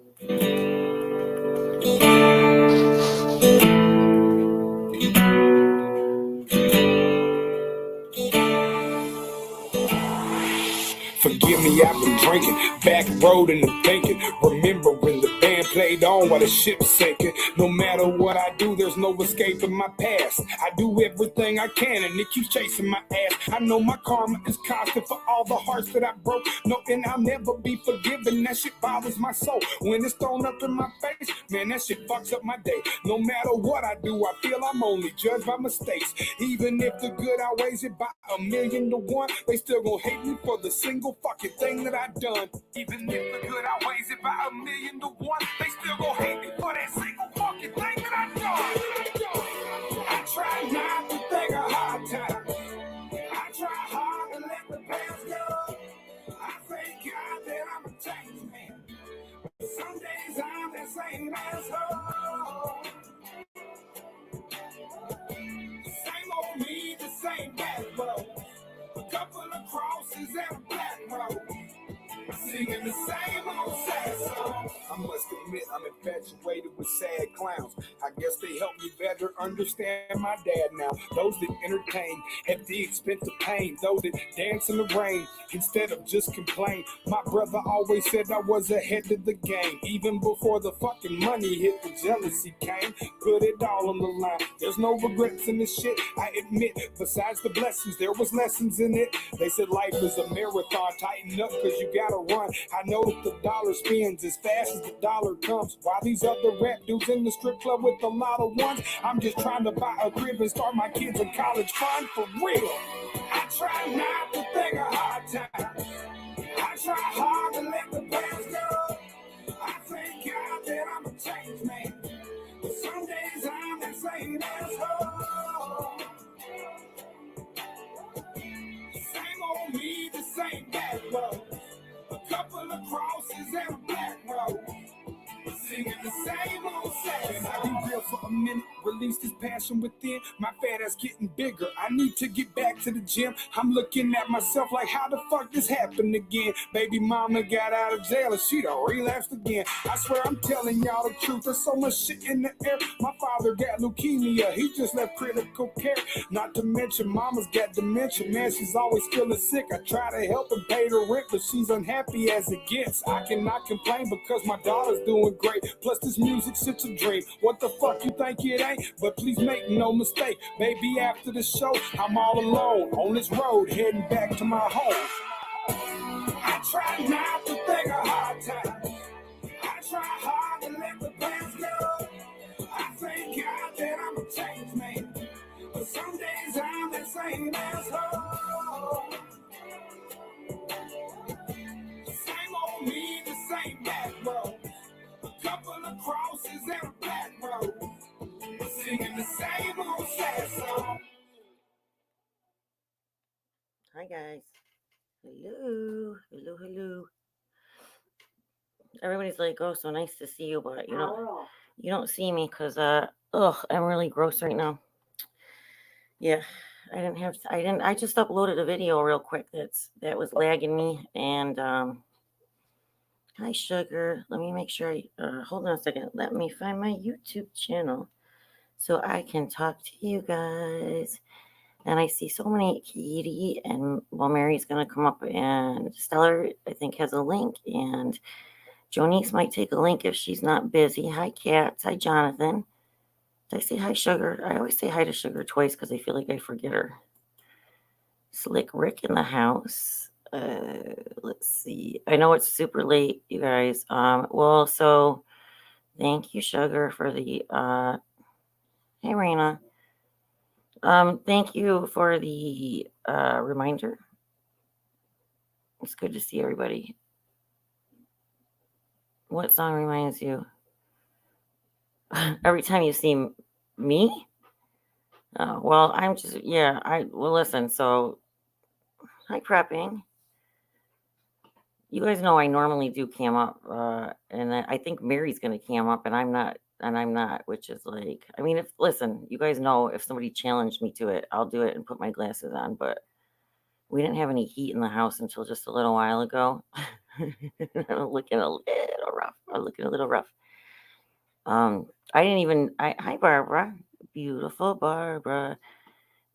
Forgive me, I've been drinking, back road and thinking. Remember when the band played on while the ship's sinking. No matter what I do, there's no escaping my past. I do everything I can and it keeps chasing my ass. I know my karma is constant for all the hearts that I broke. No, and I'll never be forgiven. That shit bothers my soul. When it's thrown up in my face, man, that shit fucks up my day. No matter what I do, I feel I'm only judged by mistakes. Even if the good outweighs it by 1,000,000 to 1, they still gon' hate me for the single fucking thing that I done. Even if the good outweighs it by 1,000,000 to 1, they still gon' hate me for that single fucking thing that I done. I try not to think of hard times. I try hard to let the past go. I thank God that I'm a changed man. Some days I'm that same asshole. Same old me, the same bad road. A couple of crosses and a black road. Singing the same old sad song. I must admit I'm infatuated with sad clowns. I guess they help me better understand my dad now. Those that entertain at the expense of pain. Those that dance in the rain instead of just complain. My brother always said I was ahead of the game. Even before the fucking money hit, the jealousy came. Put it all on the line. There's no regrets in this shit, I admit. Besides the blessings, there was lessons in it. They said life is a marathon. Tighten up cause you gotta run. I know that the dollar spins as fast as the dollar comes. While these other rap dudes in the strip club with a lot of ones, I'm just trying to buy a crib and start my kids in college fund for real. I try not to think of hard times. I try hard to let the past go. I thank God that I'm a changed man. But some days I'm that same asshole. Same old me, the same bad road. A couple of crosses and a black road. Singing the same old sad song. Can I be real for a minute? Release this passion within. My fat ass getting bigger. I need to get back to the gym. I'm looking at myself like, how the fuck this happened again? Baby mama got out of jail and she done relapsed again. I swear I'm telling y'all the truth. There's so much shit in the air. My father got leukemia. He just left critical care. Not to mention mama's got dementia. Man, she's always feeling sick. I try to help and pay the rent, but she's unhappy as it gets. I cannot complain because my daughter's doing great. Plus this music's such a dream. What the fuck you think it ain't? But please make no mistake, baby, after the show, I'm all alone on this road heading back to my home. I try not to think of hard times. I try hard to let the past go. I thank God that I'm a changed man. But some days I'm that same asshole. Same old me, the same bad road. A couple of crosses and a black road. Singing the same old sad song. Hi guys. Hello. Everybody's like, oh, so nice to see you, but you don't see me because I'm really gross right now. Yeah, I just uploaded a video real quick that was lagging me, and hi sugar. Let me make sure hold on a second. Let me find my YouTube channel so I can talk to you guys. And I see so many Katie and Mary's gonna come up, and Stellar I think has a link, and Jonice might take a link if she's not busy. Hi Cats, hi Jonathan. Did I say hi Sugar? I always say hi to Sugar twice because I feel like I forget her. Slick Rick in the house. Let's see. I know it's super late, you guys. So thank you, Sugar, for the hey Raina. Thank you for the reminder. It's good to see everybody. What song reminds you? Every time you see me? Well, I'm just, listen, so, hi, prepping. You guys know I normally do cam up, and I think Mary's going to cam up, and I'm not, which is like, I mean, you guys know if somebody challenged me to it, I'll do it and put my glasses on, but we didn't have any heat in the house until just a little while ago. I'm looking a little rough. I'm looking a little rough. I didn't even. Hi, Barbara. Beautiful Barbara.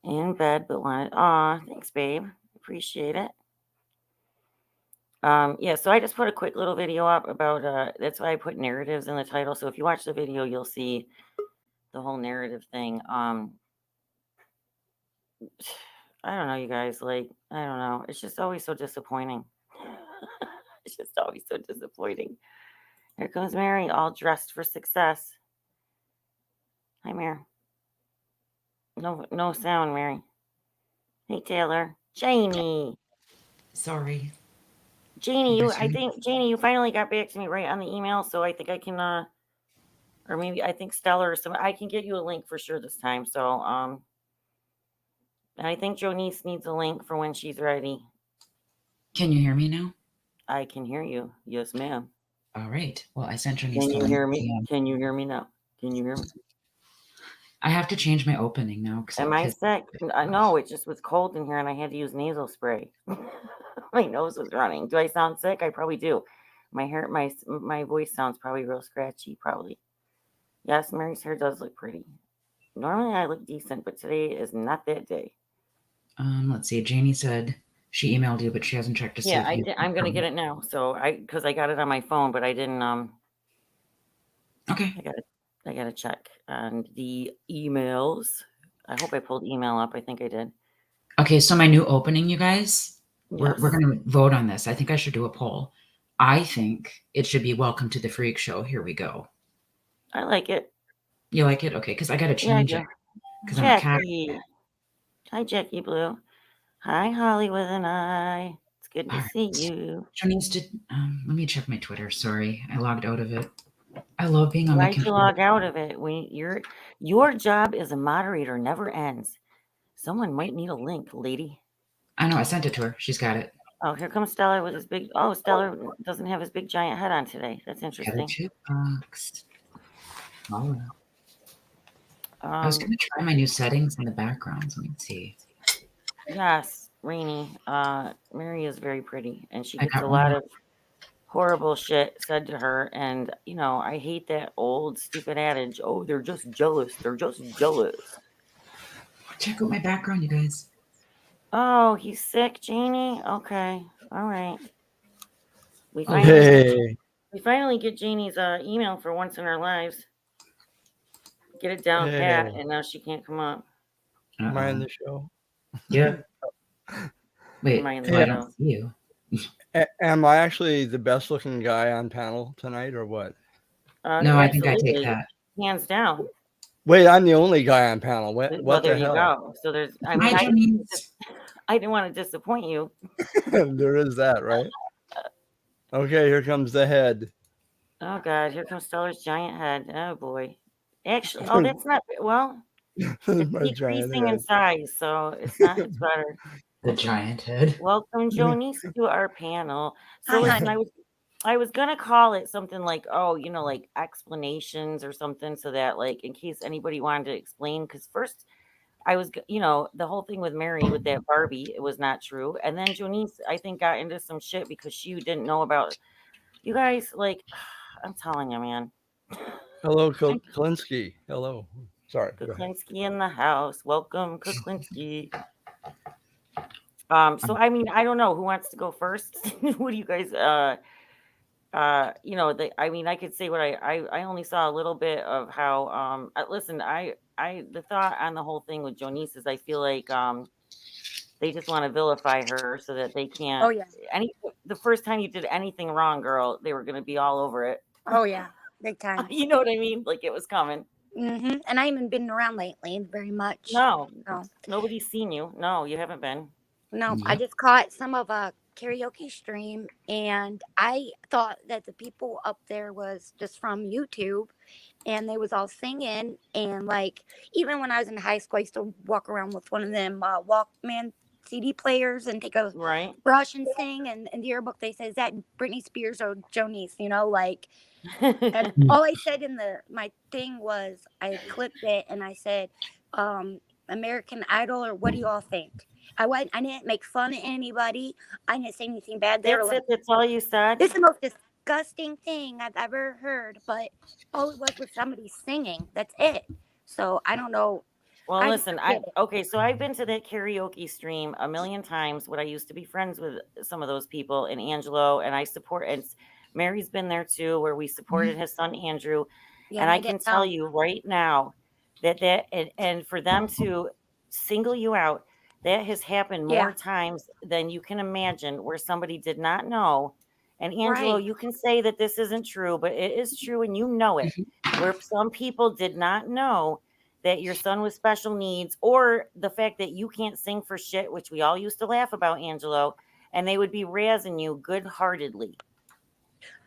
In bed, but wanted. Aw, thanks, babe. Appreciate it. Yeah, so I just put a quick little video up about that's why I put narratives in the title. So if you watch the video, you'll see the whole narrative thing. I don't know, you guys, like, I don't know. It's just always so disappointing. It's just always so disappointing. Here comes Mary, all dressed for success. Hi, Mary. No sound, Mary. Hey, Taylor. Janie. Sorry. Janie, you finally got back to me right on the email, so I think I can or maybe I think Stellar or some I can get you a link for sure this time. So and I think Jonice needs a link for when she's ready. Can you hear me now? I can hear you. Yes, ma'am. All right. Well, I sent Jonice Can the you link. hear me? Can you hear me now? Can you hear me? I have to change my opening now. Am I sick? No, it just was cold in here and I had to use nasal spray. My nose was running. Do I sound sick? I probably do. My voice sounds probably real scratchy, probably. Yes, Mary's hair does look pretty. Normally I look decent, but today is not that day. Let's see. Janie said she emailed you, but she hasn't checked to see. Yeah, I'm gonna get it now. So because I got it on my phone, but I didn't. Okay. I gotta check on the emails. I hope I pulled email up. I think I did. Okay, so my new opening, you guys. Yes. We're gonna vote on this. I think I should do a poll. I think it should be "Welcome to the Freak Show." Here we go. I like it. You like it? Okay, because I gotta change it. Because I'm a cat. Jackie. Hi, Jackie Blue. Hi, Holly with an eye. It's good to see you. Jonice did. Let me check my Twitter. Sorry, I logged out of it. I love being on my Why'd you computer. log out of it? Your job as a moderator never ends. Someone might need a link, lady. I know. I sent it to her. She's got it. Oh, here comes Stellar with his big. Oh, Stellar doesn't have his big giant head on today. That's interesting. Box. Oh. I was gonna try my new settings in the backgrounds. Let me see. Yes, Rainy. Mary is very pretty, and she gets a lot of horrible shit said to her. And you know, I hate that old stupid adage. Oh, they're just jealous. They're just jealous. Check out my background, you guys. Oh, he's sick, Janie. Okay, all right. We finally get Janie's email for once in our lives. Get it down pat, and now she can't come up. Am I in the show? Yeah. Wait, I don't see you. Am I actually the best looking guy on panel tonight or what? No, I think I take that. Hands down. Wait, I'm the only guy on panel. What there the you hell? go. So there's, I mean, I didn't want to disappoint you. There is that, right? Okay, here comes the head. Oh God, here comes Stellar's giant head. Oh boy. Actually, oh, that's not, well, it's decreasing in size, so it's not, it's better. The giant head. Welcome, Jonice, to our panel. So listen, I was gonna call it something like, oh, you know, like explanations or something, so that like in case anybody wanted to explain, because first I was, you know, the whole thing with Mary with that Barbie, it was not true, and then Jonice, I think, got into some shit because she didn't know about. You guys, like, I'm telling you, man. Hello, Kuklinski. Hello. Sorry. Kuklinski in the house. Welcome, Kuklinski. So I mean, I don't know who wants to go first. What do you guys you know, I mean, I could say what I only saw a little bit of how listen, the thought on the whole thing with Jonice is I feel like they just want to vilify her so that they can't. Oh yeah. The first time you did anything wrong, girl, they were going to be all over it. Oh yeah, big time. You know what I mean? Like it was coming. Mm-hmm. And I haven't been around lately very much. No, nobody's seen you. No, you haven't been. No, I just caught some of a karaoke stream, and I thought that the people up there was just from YouTube, and they was all singing. And like, even when I was in high school, I used to walk around with one of them Walkman CD players and take a brush and sing. And in the yearbook, they said, "Is that Britney Spears or Jonice?" You know, like. And all I said in my thing was, I clipped it and I said, American Idol, or what do you all think? I didn't make fun of anybody. I didn't say anything bad. That's all you said? This is the most disgusting thing I've ever heard, but all it was somebody singing. That's it. So I don't know. Well, I listen, don't get it. okay, so I've been to that karaoke stream a million times. What I used to be friends with some of those people, and Angelo, and I support. And Mary's been there too, where we supported his son Andrew. Yeah, And I I can didn't tell know. you right now that and for them to single you out, that has happened more Yeah, times than you can imagine, where somebody did not know. And Angelo, right. you can say that this isn't true, but it is true, and you know it. Where some people did not know that your son was special needs, or the fact that you can't sing for shit, which we all used to laugh about, Angelo, and they would be razzing you good-heartedly.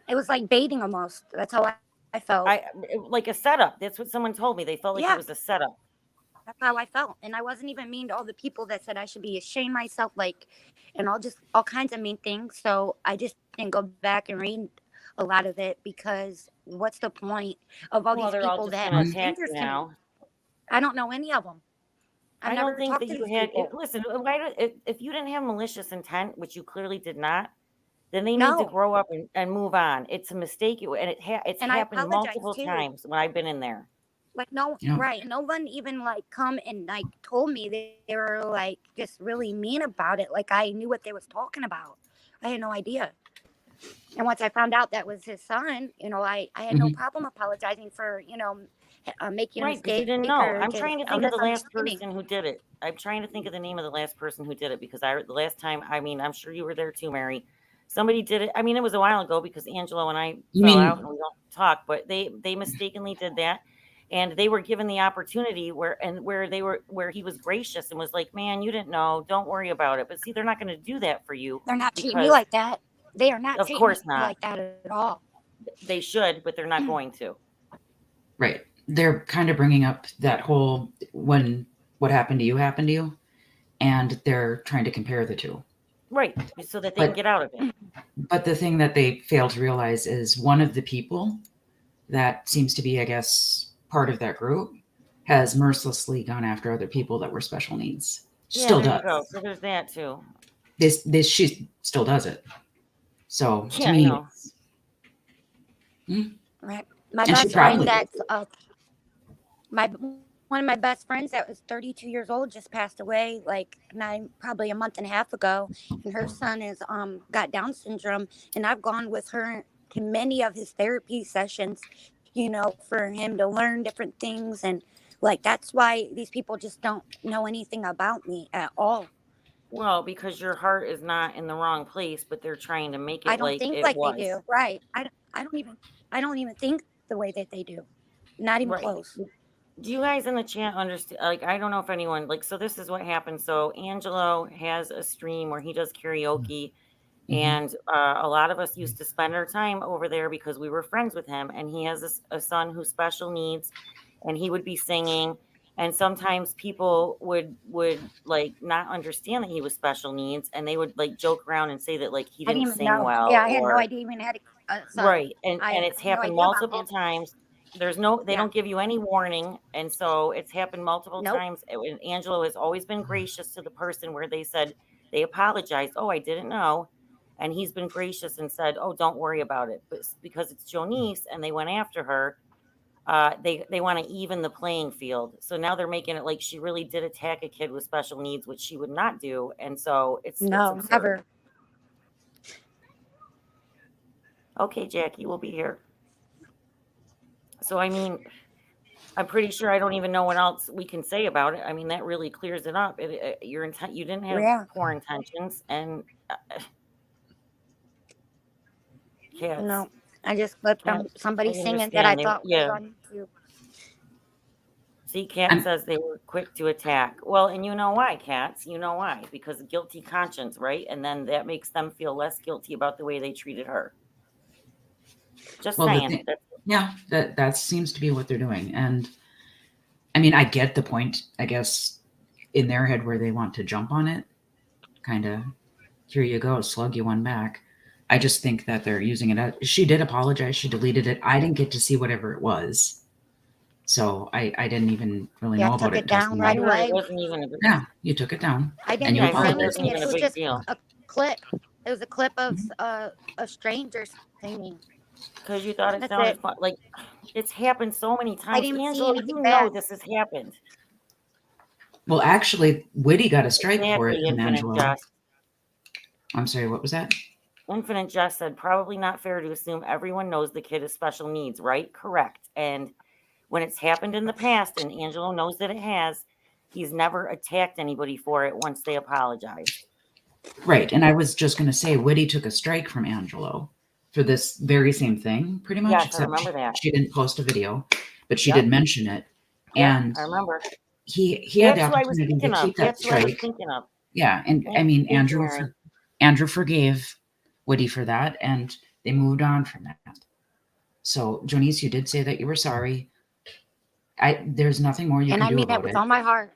It was like baiting almost. That's how I felt. Like a setup. That's what someone told me. They felt like it Yeah, was a setup. that's how I felt. And I wasn't even mean to all the people that said I should be ashamed myself, like, and all kinds of mean things. So I just didn't go back and read a lot of it, because what's the point of all Well, these they're all people just that going to are attack strangers you to me? now. I don't know any of them. I've I don't never think talked that to you these had. people. Listen, if you didn't have malicious intent, which you clearly did not, then they need to No. grow up and move on. It's a mistake, and it's And I happened apologize multiple too. times when I've been in there. Like, no, You know, right. No one even like come and like told me. They were like just really mean about it. Like I knew what they was talking about. I had no idea. And once I found out that was his son, I had no mhm. problem apologizing for, making a Right, because you mistake didn't know. or I'm just trying to a think of the last misunderstanding. person who did it. I'm trying to think of the name of the last person who did it, because the last time, I mean, I'm sure you were there too, Mary. Somebody did it. I mean, it was a while ago, because Angelo and I You fell out mean and we don't talk, but they mistakenly did that. And they were given the opportunity where he was gracious and was like, "Man, you didn't know. Don't worry about it." But see, they're not going to do that for you, They're not treating me because like that. They are not of treating me course not. like that at all. They should, but they're not going to. right? They're kind of bringing up that whole when what happened to you, and they're trying to compare the two. Right, so that they can But get out of it. but the thing that they fail to realize is one of the people that seems to be, I guess, part of that group has mercilessly gone after other people that were special needs. Yeah, Still there you go. does. So there's that too. She still does it. So to Yeah, I me, know. Right. My and she best friend probably that's one of my best friends that was 32 years old just passed away like probably a month and a half ago, and her son is got Down syndrome, and I've gone with her to many of his therapy sessions, for him to learn different things, and like that's why these people just don't know anything about me at all. Well, because your heart is not in the wrong place, but they're trying to make I it don't like think it like they was. do. Right. I don't even think the way that they do. Not even Right. close. Do you guys in the chat understand? Like, I don't know if anyone, like, so this is what happened. So Angelo has a stream where he does karaoke, and a lot of us used to spend our time over there because we were friends with him. And he has a son who's special needs, and he would be singing. And sometimes people would like not understand that he was special needs, and they would like joke around and say that like he I didn't didn't even sing know. Yeah, well, I had no or idea even had a son. right. And I it's had no happened idea about multiple that. times. They Yeah. don't give you any warning, and so it's happened multiple Nope. times. And Angelo has always been gracious to the person where they said they apologized. Oh, I didn't know. And he's been gracious and said, "Oh, don't worry about it." But because it's Jonice and they went after her, they want to even the playing field. So now they're making it like she really did attack a kid with special needs, which she would not do. And so it's No, absurd. never. Okay, Jackie, we'll be here. So I mean, I'm pretty sure I don't even know what else we can say about it. I mean, that really clears it up. Your intent, you didn't have Yeah. poor intentions, and cats. No. I just clipped somebody I singing that I understand. thought was on YouTube. See, Kat says they were quick to attack. Well, and you know why, Cats? You know why? Because of guilty conscience, right? And then that makes them feel less guilty about the way they treated her. Just saying. Yeah, that seems to be what they're doing. And I mean, I get the point, I guess, in their head where they want to jump on it. Kind of, here you go, slug you one back. I just think that they're using it. She did apologize. She deleted it. I didn't get to see whatever it was. So I didn't even really know about it. I took it down right away. It wasn't even yeah, you took it down. I didn't even say anything. It was just a clip. It was a clip of a stranger singing. Because you thought it That's sounded it. fun. Like, it's happened so many I times. didn't see Angela, anything you know bad. this has happened. Well, actually, Whitty got a strike for it Exactly, from Infinite Angelo. Jest. I'm sorry, what was that? Infinite Jest said, probably not fair to assume everyone knows the kid has special needs, right? Correct. And when it's happened in the past, and Angelo knows that it has, he's never attacked anybody for it once they apologized. Right, and I was just going to say, Whitty took a strike from Angelo for this very same thing, pretty much, Yes, I except remember that. she didn't post a video, but she Yep. did mention it. Yeah, And I remember. he had the That's who I was opportunity to thinking of. keep that That's who I was strike. thinking of. Yeah, and I Thank mean, you, Mary. Andrew forgave Whitty for that, and they moved on from that. So, Jonice, you did say that you were sorry. There's nothing more you And can I do mean it about with it. all my heart.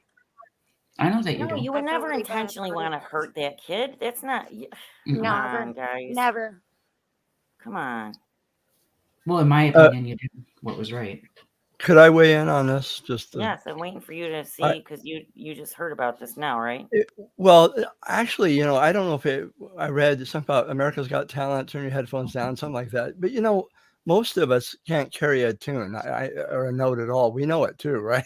I know that you No, do. you I would feel never really bad intentionally about it. want to hurt that kid. That's not. Mm-mm. Come Never. on, guys. Never. Come on. Well, in my opinion, you did what was right. Could I weigh in on this? Just Yes, I'm waiting for you to see, because you just heard about this now, right? Well, actually, you know, I don't know if I read something about America's Got Talent, turn your headphones down, something like that. But, you know, most of us can't carry a tune or a note at all. We know it too, right?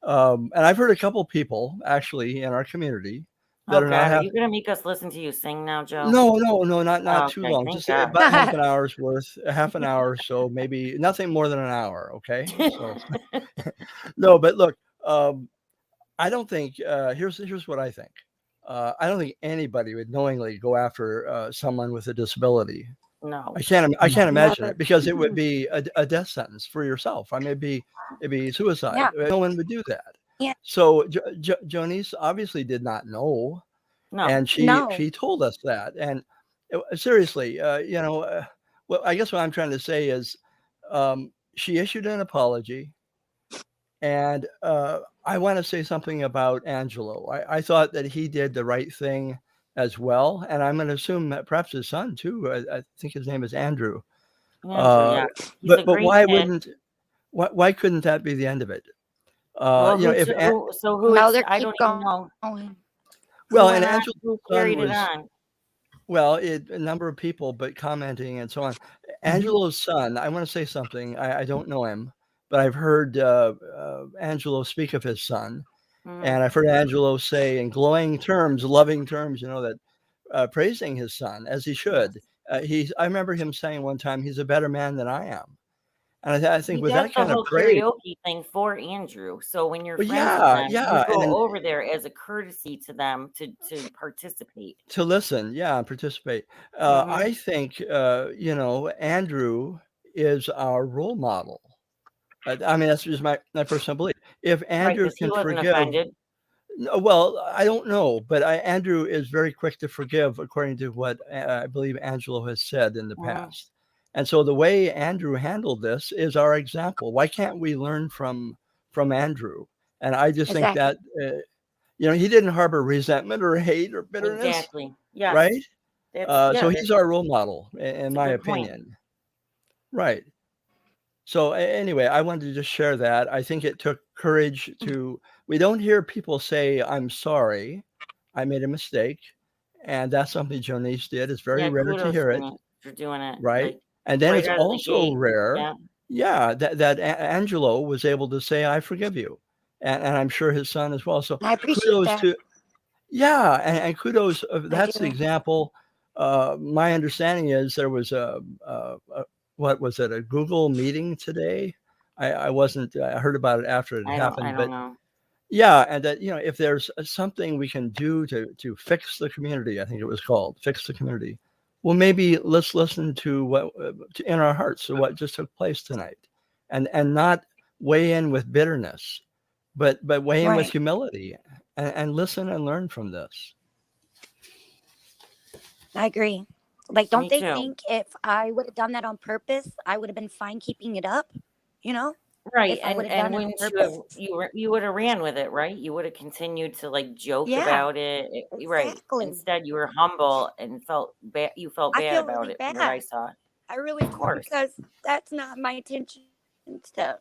And I've heard a couple people actually in our community that Oh are not God, are you gonna make us listen to you sing now, Joe? No, not too Okay, long. thank Just God. about half an hour's worth, half an hour or so, maybe nothing more than an hour. Okay. So, no, but look, I don't think, here's what I think. I don't think anybody would knowingly go after someone with a disability. No. I can't imagine Never. it, because it would be a death sentence for yourself. I mean, it'd be suicide. Yeah. No one would do that. Yeah. So Jonice obviously did not know, No. and No. she told us that. And seriously, you know, well, I guess what I'm trying to say is, she issued an apology. And I want to say something about Angelo. I thought that he did the right thing as well. And I'm going to assume that perhaps his son, too. I think his name is Andrew. Andrew, yeah. He's a But great why kid. why couldn't that be the end of it? Well, You know, who No, it's, they I keep don't even know going. well, who and went on, Angelo's who son carried it was, on. well, a number of people, but commenting and so on. Angelo's son, I want to say something. I don't know him, but I've heard Angelo speak of his son. And I've heard Angelo say in glowing terms, loving terms, you know, that praising his son, as he should. I remember him saying one time, he's a better man than I am. And I think He with does that the kind of whole praise, karaoke thing for Andrew. So when you're well, friends with them, you yeah, go and over there as a courtesy to them to participate. to listen, yeah, and participate. I think, you know, Andrew is our role model. I mean, that's just my personal belief. If Right, Andrew because he can wasn't forgive, offended. no, well, I don't know, but Andrew is very quick to forgive, according to what I believe Angelo has said in the past. And so the way Andrew handled this is our example. Why can't we learn from Andrew? And I just think Exactly. that you know, he didn't harbor resentment or hate or bitterness, Exactly. Yes. right? So That's he's our role model, in a my good point. opinion. Right. So anyway, I wanted to just share that. I think it took courage to. We don't hear people say, "I'm sorry, I made a mistake," and that's something Jonice did. It's very Yeah, rare to kudos hear it, for doing it. right? Like And then right it's out of the also gate. rare, Yeah. yeah, that Angelo was able to say, "I forgive you," and I'm sure his son as well. So I appreciate kudos that. to, yeah, and kudos. I That's the do. example. My understanding is there was what was it, a Google meeting today? I wasn't. I heard about it after it I happened, don't but know. yeah, and that, you know, if there's something we can do to fix the community, I think it was called fix the community. Well, maybe let's listen to what in our hearts to what just took place tonight, and not weigh in with bitterness, but weigh in with Right. humility, and listen and learn from this. I agree. Like, don't Me they too. think if I would have done that on purpose, I would have been fine keeping it up? You know, Right, if I would have and done it on wouldn't purpose. you would have ran with it, right? You would have continued to like joke Yeah, about it, right? exactly. Instead, you were humble and felt bad. You felt I bad feel about really it from what I bad. saw. I really Of do, course. because that's not my intention to.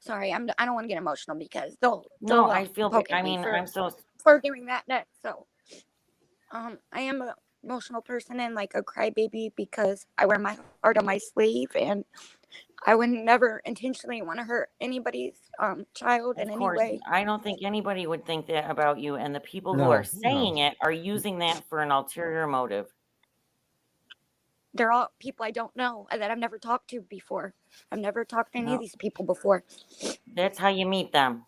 Sorry, I don't want to get emotional because they'll No, I feel. poke I at me mean, I'm so. for doing that next. So I am emotional person and like a crybaby because I wear my heart on my sleeve, and I would never intentionally want to hurt anybody's child in Of any course, way. I don't think anybody would think that about you, and the people who No, are no. saying it are using that for an ulterior motive. They're all people I don't know and that I've never talked to before. I've never talked to any No. of these people before. That's how you meet them.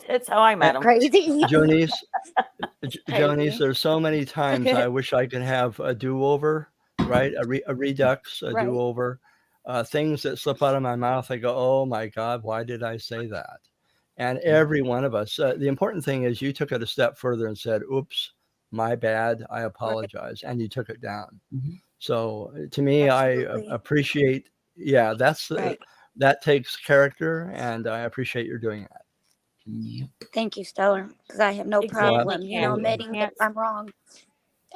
That's how I met them. Crazy. Jonice, Crazy. Jonice, there's so many times I wish I could have a do-over, right? A redux, a Right. do-over. Things that slip out of my mouth, I go, oh my God, why did I say that? And every one of us, the important thing is you took it a step further and said, oops, my bad, I apologize. And you took it down. Mhm. So to me, Absolutely. I appreciate, yeah, Right. that takes character, and I appreciate you're doing that. Yep. Thank you, Stellar, because I have no Exactly, problem, Kat. admitting that Kat's- I'm wrong,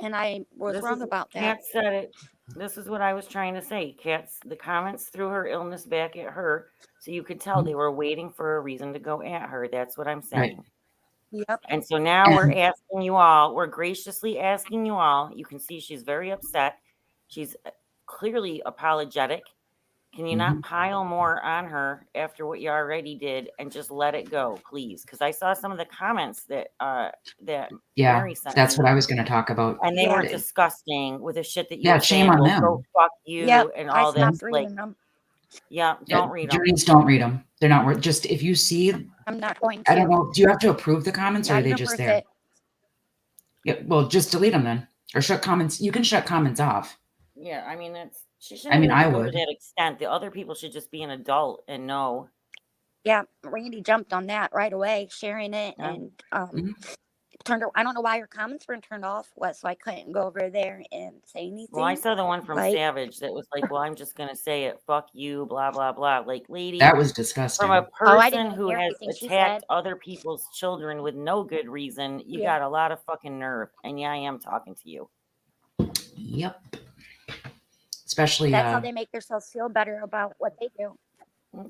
and I was This wrong is about that. Kat said it. This is what I was trying to say. Kat's the comments threw her illness back at her, so you could tell they were waiting for a reason to go at her. That's what I'm saying. Yep. And so now we're And- asking you all, we're graciously asking you all. You can see she's very upset. She's clearly apologetic. Can you not pile more on her after what you already did and just let it go, please? Because I saw some of the comments that Yeah, Mary sent that's me, what I was going to talk about. and they Yeah. were disgusting with the shit that you Yeah, were shame saying. on Well, them. go fuck you Yep. and I all that. stopped Like, reading them. yeah, don't read them. Journeys, don't read them. They're not worth. Just if you see, I'm not going to. I don't know. Do you have to approve the comments, or Not are they even just worth there? it. Yeah, well, just delete them then, or shut comments. You can shut comments off. Yeah, I mean, she I shouldn't mean, even have I to go to would. that extent. The other people should just be an adult and know. Yeah, Randy jumped on that right away, sharing it, Yeah. and Mhm. turned. I don't know why her comments were turned off, so I couldn't go over there and say anything. Well, I saw the one from Like- Savage that was like, well, I'm just going to say it. Fuck you, blah, blah, blah. Like, lady, That was disgusting. from a Oh, I didn't person who hear has everything she attacked said. other people's children with no good reason, you Yeah. got a lot of fucking nerve. And yeah, I am talking to you. Yep. Especially That's how they make themselves feel better about what they do.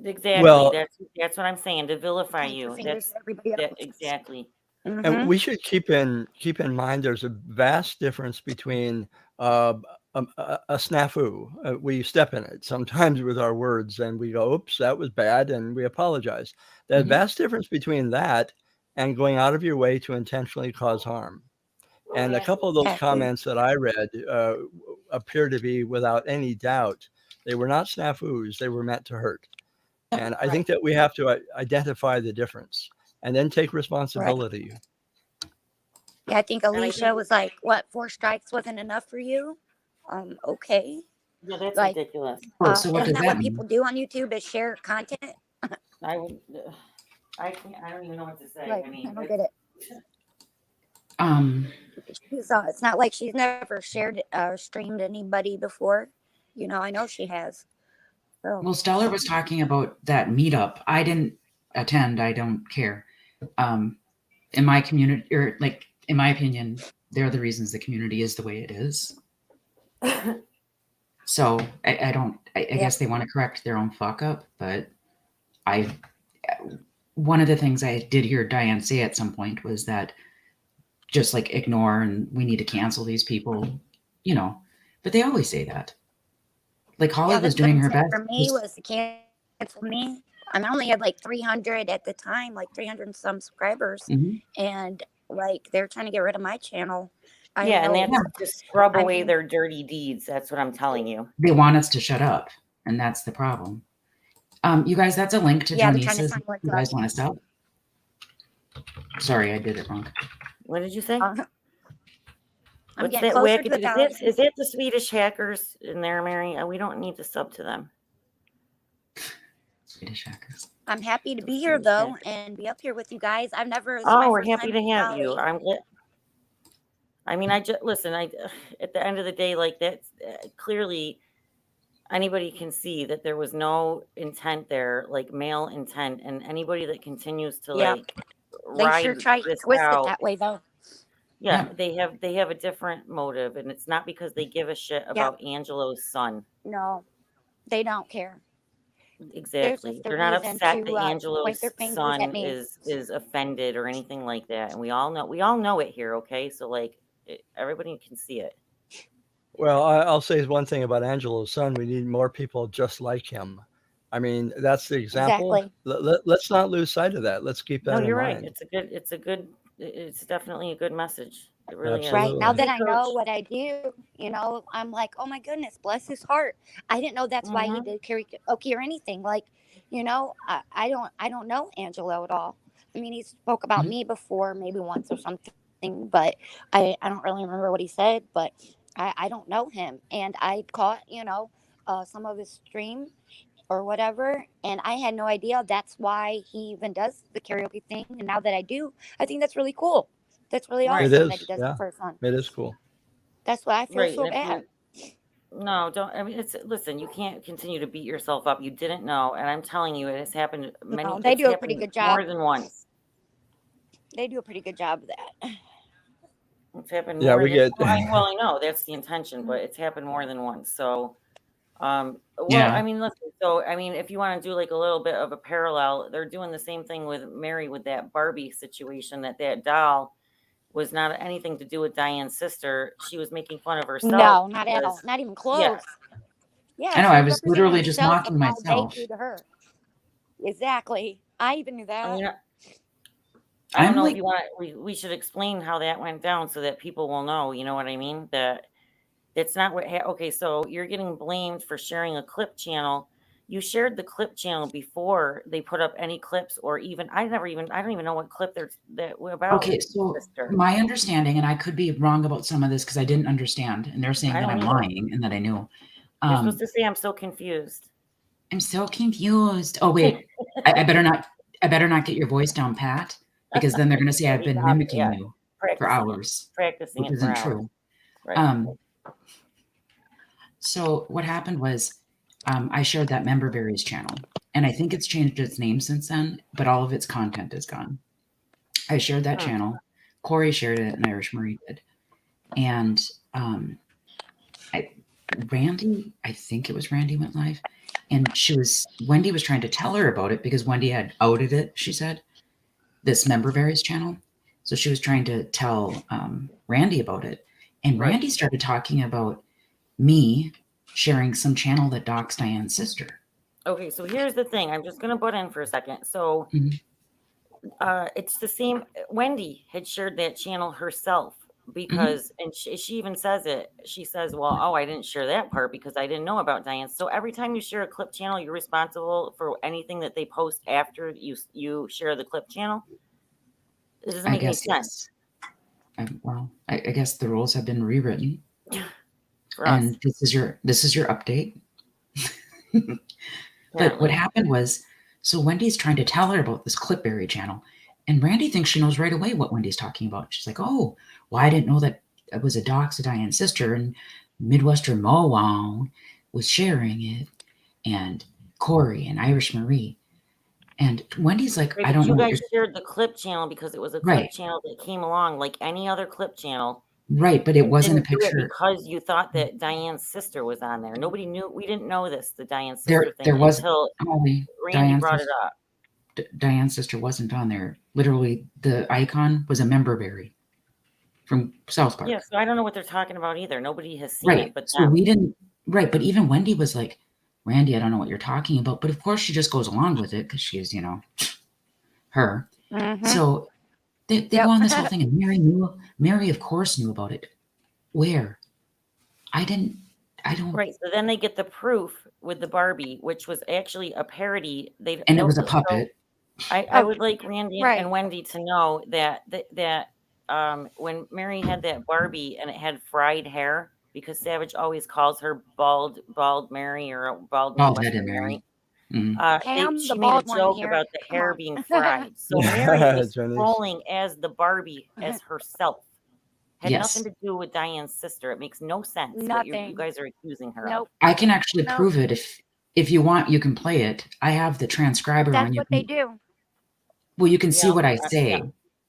Exactly. Well- that's what I'm saying, to vilify Point the you. fingers That's at everybody else. exactly. Mhm. And we should keep in mind there's a vast difference between a snafu. We step in it sometimes with our words, and we go, "Oops, that was bad," and we apologize. There's a vast difference between that and going out of your way to intentionally cause harm. And a couple of those Exactly. comments that I read appear to be, without any doubt, they were not snafus. They were meant to hurt. And I think that we have to identify the difference and then take responsibility. Yeah, I think I Alicia think- was like, "What, 4 strikes wasn't enough for you?" Okay. Yeah, that's Like- ridiculous. Oh, so what Isn't does that that what mean? people do on YouTube? Is share content? I would. I can't. I don't even know what to say. Like, I mean, I don't get it. It's not like she's never shared streamed anybody before. I know she has. So Well, Stellar was talking about that meetup. I didn't attend. I don't care. In my community, or like in my opinion, they're the reasons the community is the way it is. So I don't. I guess they want to correct their own fuck up, but one of the things I did hear Diane say at some point was that just like ignore and we need to cancel these people, But they always say that. Like Holly was that's doing what her I'm saying best. for me was to cancel me. And I only had like 300 at the time, like 300 and some subscribers, Mhm. and like they're trying to get rid of my channel. I yeah, and know. that's to scrub I away mean- their dirty deeds. That's what I'm telling you. They want us to shut up, and that's the problem. You guys, that's a link to Yeah, they're trying to Jonice's. silence You guys us. want to stop? Sorry, I did it wrong. What did you say? I'm What's getting that closer wicked? to the Is thousand. it the Swedish hackers in there, Mary? We don't need to sub to them. Swedish hackers. I'm happy to be here though and be up here with you guys. I've never. this is Oh, my we're first happy time to have you. Holly. I'm glad. I mean, I just listen. At the end of the day, like that's clearly anybody can see that there was no intent there, like male intent, and anybody that continues to Yeah. like They ride sure try to this twist out. it that way though. Yeah, they have a different motive, and it's not because they give a shit about Angelo's son. No, they don't care. Exactly. just a They're not reason upset to, that point Angelo's their fingers son at me. is offended or anything like that, and we all know it here. Okay, so like everybody can see it. Well, I'll say one thing about Angelo's son. We need more people just like him. I mean, that's the example. Exactly. Let's not lose sight of that. Let's keep No, that in you're right. mind. It's definitely a good message. It really is. Right. Now Absolutely. that Hey, I know Coach. what I do, I'm like, oh my goodness, bless his heart. I didn't know that's why he Mhm. did karaoke or anything. Like, I don't know Angelo at all. I mean, he spoke about Mhm. me before, maybe once or something, but I don't really remember what he said, but I don't know him. And I caught, some of his stream or whatever, and I had no idea that's why he even does the karaoke thing. And now that I do, I think that's really cool. That's really Right. It awesome that he is. does it Yeah, for his son. it is cool. That's why I feel Right. so And if bad. you no, don't. I mean, listen. You can't continue to beat yourself up. You didn't know, and I'm telling you, it has happened No, many. they It's do a pretty happened good more job. than once. They do a pretty good job of that. It's happened Yeah, more. we get. I know that's the intention, but it's happened more than once. So, well, Yeah. I mean, listen. So, I mean, if you want to do like a little bit of a parallel, they're doing the same thing with Mary with that Barbie situation. That doll was not anything to do with Diane's sister. She was making fun of herself No, not at all. because, Not even yeah, close. Yeah, I know. she I was was representing literally just herself of mocking how they myself. do to her. Exactly. I even knew I that. mean, I don't I'm know if like, you want. We should explain how that went down so that people will know. You know what I mean? That it's not what. Okay, so you're getting blamed for sharing a clip channel. You shared the clip channel before they put up any clips, or even I don't even know what clip there's that about okay, so sister. my understanding, and I could be wrong about some of this because I didn't understand, and they're saying I that don't I'm either. lying and that I knew. You're supposed Um, to say I'm so confused. I'm so confused. Oh wait, I better not. I better not get your voice down, Pat, because then they're going to say Yeah, I've he's been off. mimicking Yeah, you for practicing hours, practicing which it for isn't hours. true. Right. So what happened was, I shared that Member Berries channel, and I think it's changed its name since then, but all of its content is gone. I shared that Huh. channel. Corey shared it, and Irish Marie did. And Randy, I think it was Randy went live, and Wendy was trying to tell her about it because Wendy had outed it. She said this Member Berries channel, so she was trying to tell Randy about it, and Right. Randy started talking about me sharing some channel that doxed Diane's sister. Okay, so here's the thing. I'm just gonna butt in for a second. So Mhm. it's the same. Wendy had shared that channel herself because, and she even says it. She says, "Well, oh, I didn't share that part because I didn't know about Diane." So every time you share a clip channel, you're responsible for anything that they post after you share the clip channel. It doesn't I make any guess sense yes. Well, I guess the rules have been rewritten, for us, and this is your update. But what apparently. happened was, so Wendy's trying to tell her about this Clipberry channel, and Randy thinks she knows right away what Wendy's talking about. She's like, "Oh, well, I didn't know that it was a dox of Diane's sister, and Midwestern Mowang was sharing it, and Corey and Irish Marie." And Wendy's like, Right, "I but don't know you what guys you're shared the clip channel because it was a clip right, channel that came along like any other clip channel. right." But it You wasn't a didn't do it picture. because you thought that Diane's sister was on there. Nobody knew. We didn't know the Diane's sister There, thing there was until only Randy brought it up. Diane's sister wasn't on there. Literally, the icon was a member berry from South Yeah, Park. so I don't know what they're talking about either. Nobody has seen Right. it but So them. we didn't. Right. But even Wendy was like, "Randy, I don't know what you're talking about." But of course, she just goes along with it because she's, her. Mm-hmm. So they go on this whole thing, and Mary, of course, knew about it. Where? I didn't. I don't. Right. So then they get the proof with the Barbie, which was actually a parody. And it was a So puppet. I would like Randy Right. and Wendy to know that when Mary had that Barbie and it had fried hair, because Savage always calls her bald Mary or bald Bald-headed Midwestern Mary. Mary. Am She the made a bald one joke here. about the Come hair on. being fried. So Mary Yeah, was Janice. trolling as the Barbie as herself. Had Yes. nothing to do with Diane's sister. It makes no sense what you Nothing. guys are accusing her of. Nope. I can actually Nope. prove it if you want. You can play it. I have the transcriber That's on. You what can, they do. well, you can Yeah, see what I yeah. say.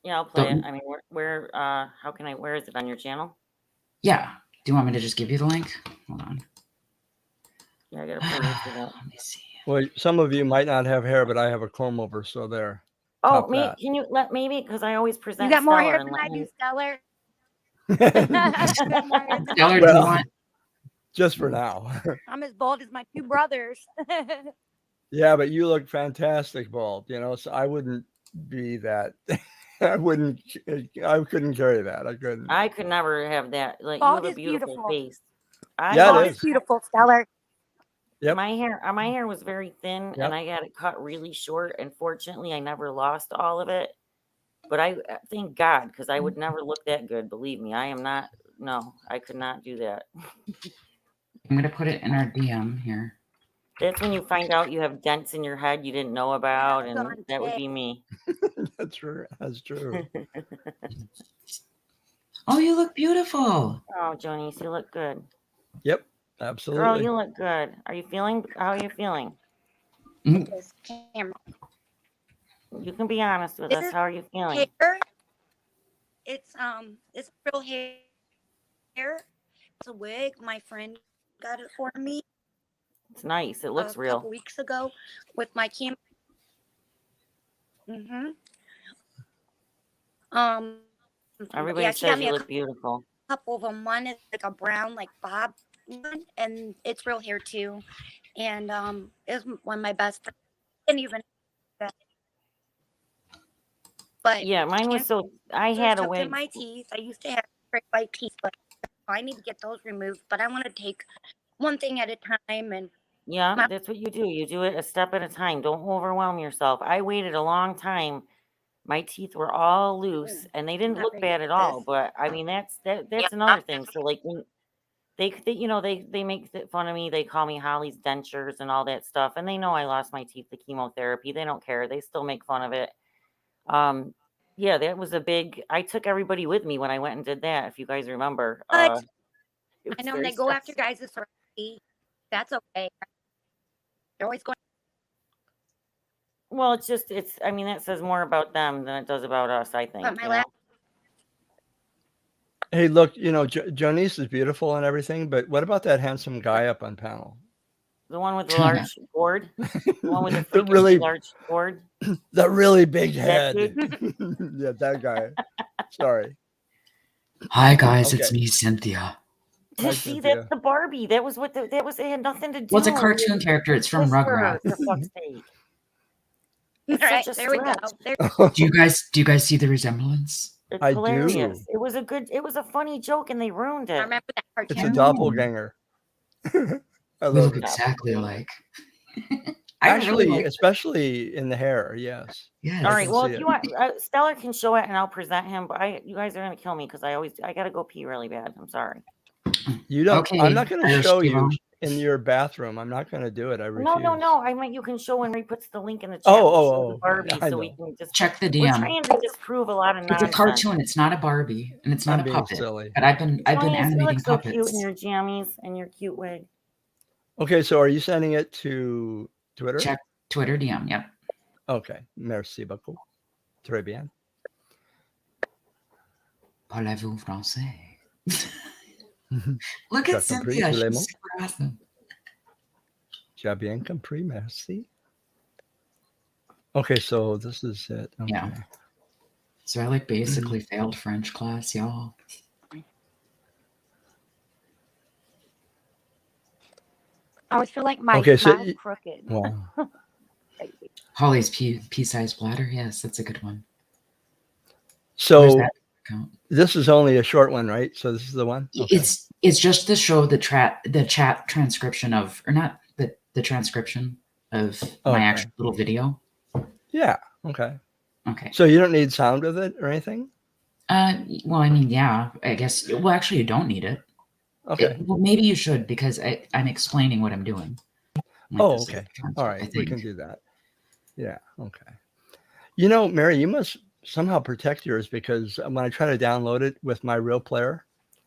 Yeah, I'll play it. Don't- I mean, where how can I? Where is it on your channel? Yeah. Do you want me to just give you the link? Hold on. Yeah, I gotta play this for that. Let me see. Well, some of you might not have hair, but I have a comb over, so there. Oh, Top me? that. Can you let maybe because I always You present got more Stellar hair and than let I do, him. Stellar. You got more hair than I Stellar, do. do you Well, want? Just for now. I'm as bald as my 2 brothers. Yeah, but you look fantastic bald, so I wouldn't be that. I couldn't carry that. I couldn't. I could never have that. Like, you Bald have a is beautiful beautiful. face. Yeah, it Bald is. is beautiful, Stellar. Yep. My hair was very thin, Yep. and I got it cut really short. And fortunately, I never lost all of it. But I thank God, because I would never look that good. Believe me, I am not. No, I could not do that. I'm gonna put it in our DM here. That's when you find out you have dents in your head you didn't know about, and Done that would today. be me. That's true. That's true. Oh, you look beautiful. Oh, Jonice, you look good. Yep. Girl, Absolutely. you look good. Are you feeling? How are you feeling? This camera. You can be honest with This us. is How are you feeling? hair. It's real hair. It's a wig. My friend got it for me It's nice. It looks a real. couple weeks ago with my camera. Everybody Yeah, she says got me you a look beautiful. couple of them. One is like a brown, like bob one, and it's real hair too. And it's one of my best friends. Didn't even. But Yeah, mine was so. I had a tucked in wig. my teeth. I used to have straight white teeth, but I need to get those removed. But I want to take one thing at a time. And Yeah, that's what you do. You do it a step at a time. Don't overwhelm yourself. I waited a long time. My teeth were all loose, and they didn't not look very bad good at at all. this. But I mean, that's another thing. So like when they make fun of me. They call me Holly's dentures and all that stuff, and they know I lost my teeth to chemotherapy. They don't care. They still make fun of it. Yeah, that was a big. I took everybody with me when I went and did that. If you guys remember, But it I was know very they go after stressful. guys with sobriety. That's okay. They're always going. Well, it's. I mean, that says more about them than it does about us. I think. But my last. Hey, look, Jonice is beautiful and everything, but what about that handsome guy up on panel? The one with the large gourd. The one with the The freaking really- large gourd. The really big That head. Yeah, that guy. Sorry. Hi guys, it's Okay. me, Cynthia. Hi, See, Cynthia. that's the Barbie. That was what that was. It had nothing to do. Well, it's a with cartoon character. It's from sister, Rugrats. For fuck's sake. All It's right, such a there we go. stretch. There, Do you guys see the resemblance? It's I hilarious. do. It was a funny joke, and they ruined I it. remember that It's cartoon. a doppelganger. I We love look it. exactly alike. I Actually, really like. especially in the hair, yes. Yes. All I right. can Well, see if it. you want, Stellar can show it, and I'll present him. But you guys are gonna kill me because I gotta go pee really bad. I'm sorry. You don't. Okay, I'm not going to Irish show you Steve-O. in your bathroom. I'm not going to do it. I refuse. No. I mean, you can show when he puts the link in the chat. Oh, the Barbie, I so we know. can just Check the We're DM. trying to disprove a lot of It's a nonsense. cartoon. It's not a Barbie, and it's not I'm a being puppet. silly. But I've been Johnny, you animating look so cute puppets. in your jammies and your cute wig. Okay, so are you sending it to Twitter? Check Twitter DM. Yep. Okay. Merci beaucoup. Très bien. Parlez-vous français? Look at J'ai compris Cynthia. tous les She's mots. super awesome. J'ai bien compris. Merci. Okay, so this is it. Okay. Yeah. So I like basically failed French class, y'all. I always feel like my Okay, so mouth's crooked. Wow. Holly's pea-sized bladder. Yes, that's a good one. Where's So that count? this is only a short one, right? So this is the one? Okay. It's just to show the chat transcription of, or not the transcription of my Okay. actual little video. Yeah. Okay. Okay. So you don't need sound with it or anything? Well, I mean, yeah, I guess. Well, actually, you don't need it. Okay. Well, maybe you should, because I'm explaining what I'm doing. Like Oh, this is okay. the concept, All I right. We think. can do that. Yeah. Okay. Mary, you must somehow protect yours, because when I try to download it with my Real Player,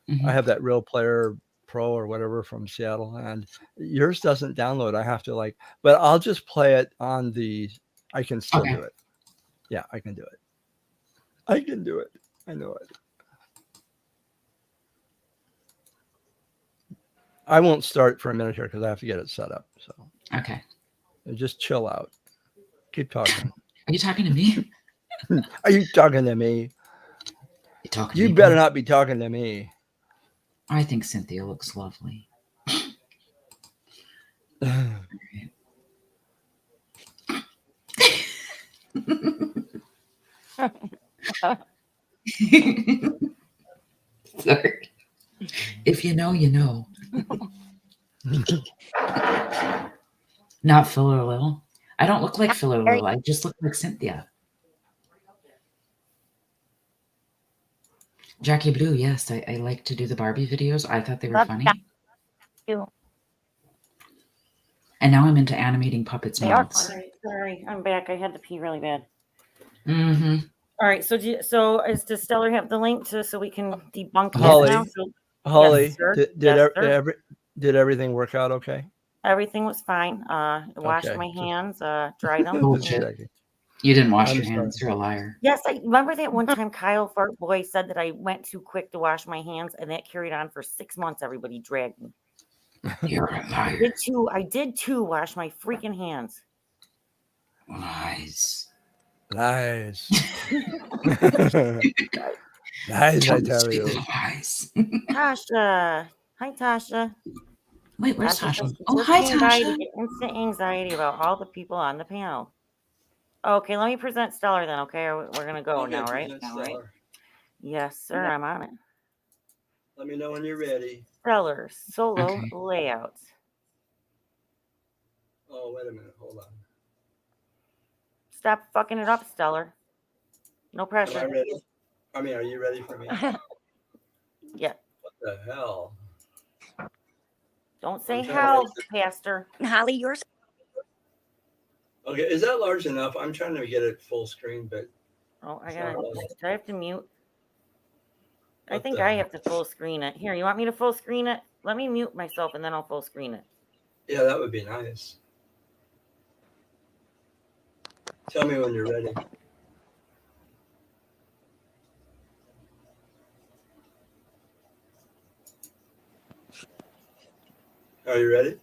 Mhm. I have that Real Player Pro or whatever from Seattle, and yours doesn't download. I have to but I'll just play it on I can still Okay. do it. Yeah, I can do it. I can do it. I know it. I won't start for a minute here because I have to get it set up. So Okay. just chill out. Keep talking. Are you talking to me? Are you talking to me? You talking to You me, better bro? not be talking to me. I think Cynthia looks lovely. Sorry. If you know, you know. Not Phil or Lil. I don't look like Phil or Lil. I just look like Cynthia. Jackie Blue, yes. I like to do the Barbie videos. I thought they were Love funny. Jackie too. And now I'm into animating puppets' They are mouths. Sorry, I'm back. I had to pee really bad. Mm-hmm. All right, so does Stellar have the link so we can debunk this Holly, now? So, Holly, yes, sir. did Yes, sir. did everything work out okay? Everything was fine. Washed Okay, my just- hands, dried them. Bullshit. checking. You didn't wash I'm your hands. sorry. You're a liar. Yes, I remember that one time Kyle Fart Boy said that I went too quick to wash my hands, and that carried on for 6 months. Everybody dragged me. You're a I liar. did too wash my freaking hands. Lies. Lies. Lies, I tell you. Lies. Tasha. Hi, Tasha. Wait, where's Tasha Tasha? says she Oh, just hi, came by to Tasha. get instant anxiety about all the people on the panel. Okay, let me present Stellar then, okay? We're going to go now, right? Yes, sir, I'm on it. Let me know when you're ready. Stellar solo Okay. layout. Oh, wait a minute. Hold on. Stop fucking it up, Stellar. No Am I pressure. ready? I mean, are you ready for me? Yeah. What the hell? Don't say I'm trying to how, make Pastor. Holly, yours. Okay, is that large enough? I'm trying to get it full screen, but Oh, it's not large. do I have to mute? I What think the I hell? have to full screen it. Here, you want me to full screen it? Let me mute myself and then I'll full screen it. Yeah, that would be nice. Tell me when you're ready. Are you ready?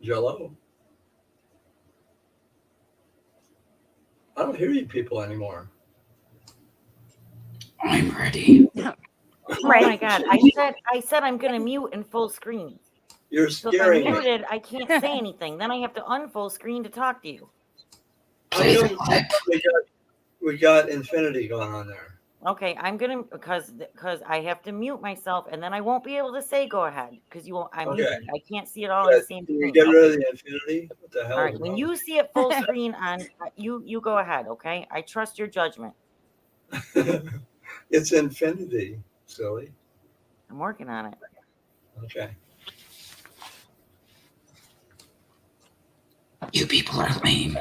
Jello? I don't hear you people anymore. I'm ready. Oh my God. I said I'm going to mute and full screen. You're So if I'm scaring me. muted, I can't say anything. Then I have to unfull screen to talk to you. Play the clip. We got infinity going on there. Okay, I'm gonna because I have to mute myself and then I won't be able to say go ahead because you won't. I'm Okay. muted. I can't see it all on the same Can you screen. get rid Okay. of the infinity? What the hell? All right. When you see it full screen on, you go ahead. Okay. I trust your judgment. It's infinity, silly. I'm working on it. Okay. You people are lame.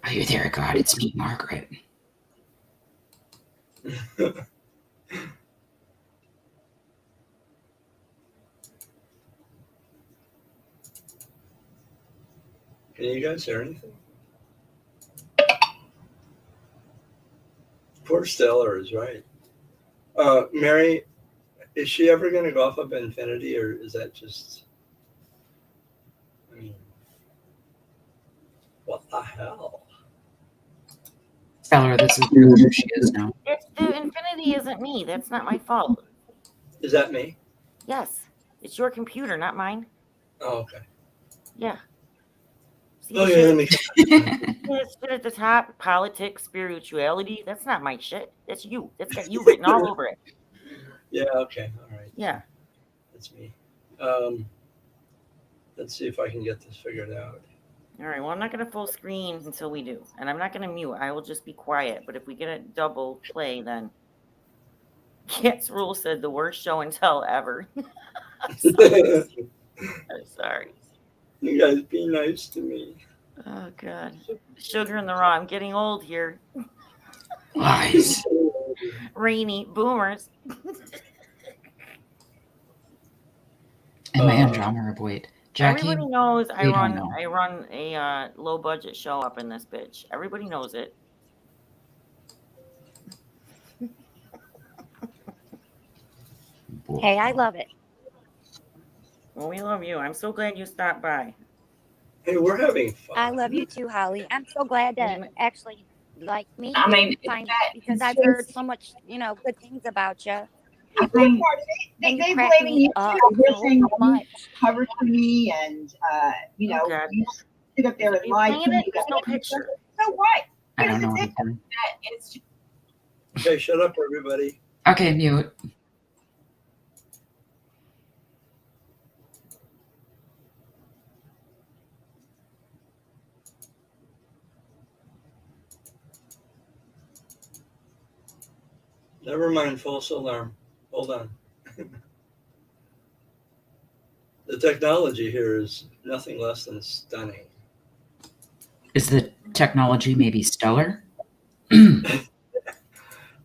Are you there, God? It's me, Margaret. Can you guys hear anything? Poor Stellar is right. Mary, is she ever going to go off of infinity, or is that just? I mean, what the hell? Tell her this is who she is now. The infinity isn't me. That's not my fault. Is that me? Yes, it's your computer, not mine. Oh, okay. Yeah. See Oh, the yeah, let me. shit at the top, politics, spirituality. That's not my shit. That's you. That's got you written all over it. Yeah. Okay. All right. Yeah. That's me. Let's see if I can get this figured out. All right. Well, I'm not going to full screen until we do, and I'm not going to mute. I will just be quiet. But if we get a double play, then Cat's Rule said the worst show and tell ever. I'm sorry. You guys be nice to me. Oh God, sugar in the raw. I'm getting old here. Lies. Rainy boomers. And my Andromeda Boyd. Jackie, Everybody knows I they don't know. run a low budget show up in this bitch. Everybody knows it. Hey, I love it. Well, we love you. I'm so glad you stopped by. Hey, we're having fun. I love you too, Holly. I'm so glad to actually like meet I you mean, because it's I've heard just, so much, good things about you. I think, And you They crack blaming me you up too. They're so saying that you much. covered for me, and Oh God. you stood up there Are and you lied playing to me. it? You There's got no the pizza. picture. So what? I Here's don't the know thing. anything. it's Okay, shut up, everybody. Okay, mute. Never mind, false alarm. Hold on. The technology here is nothing less than stunning. Is the technology maybe stellar? I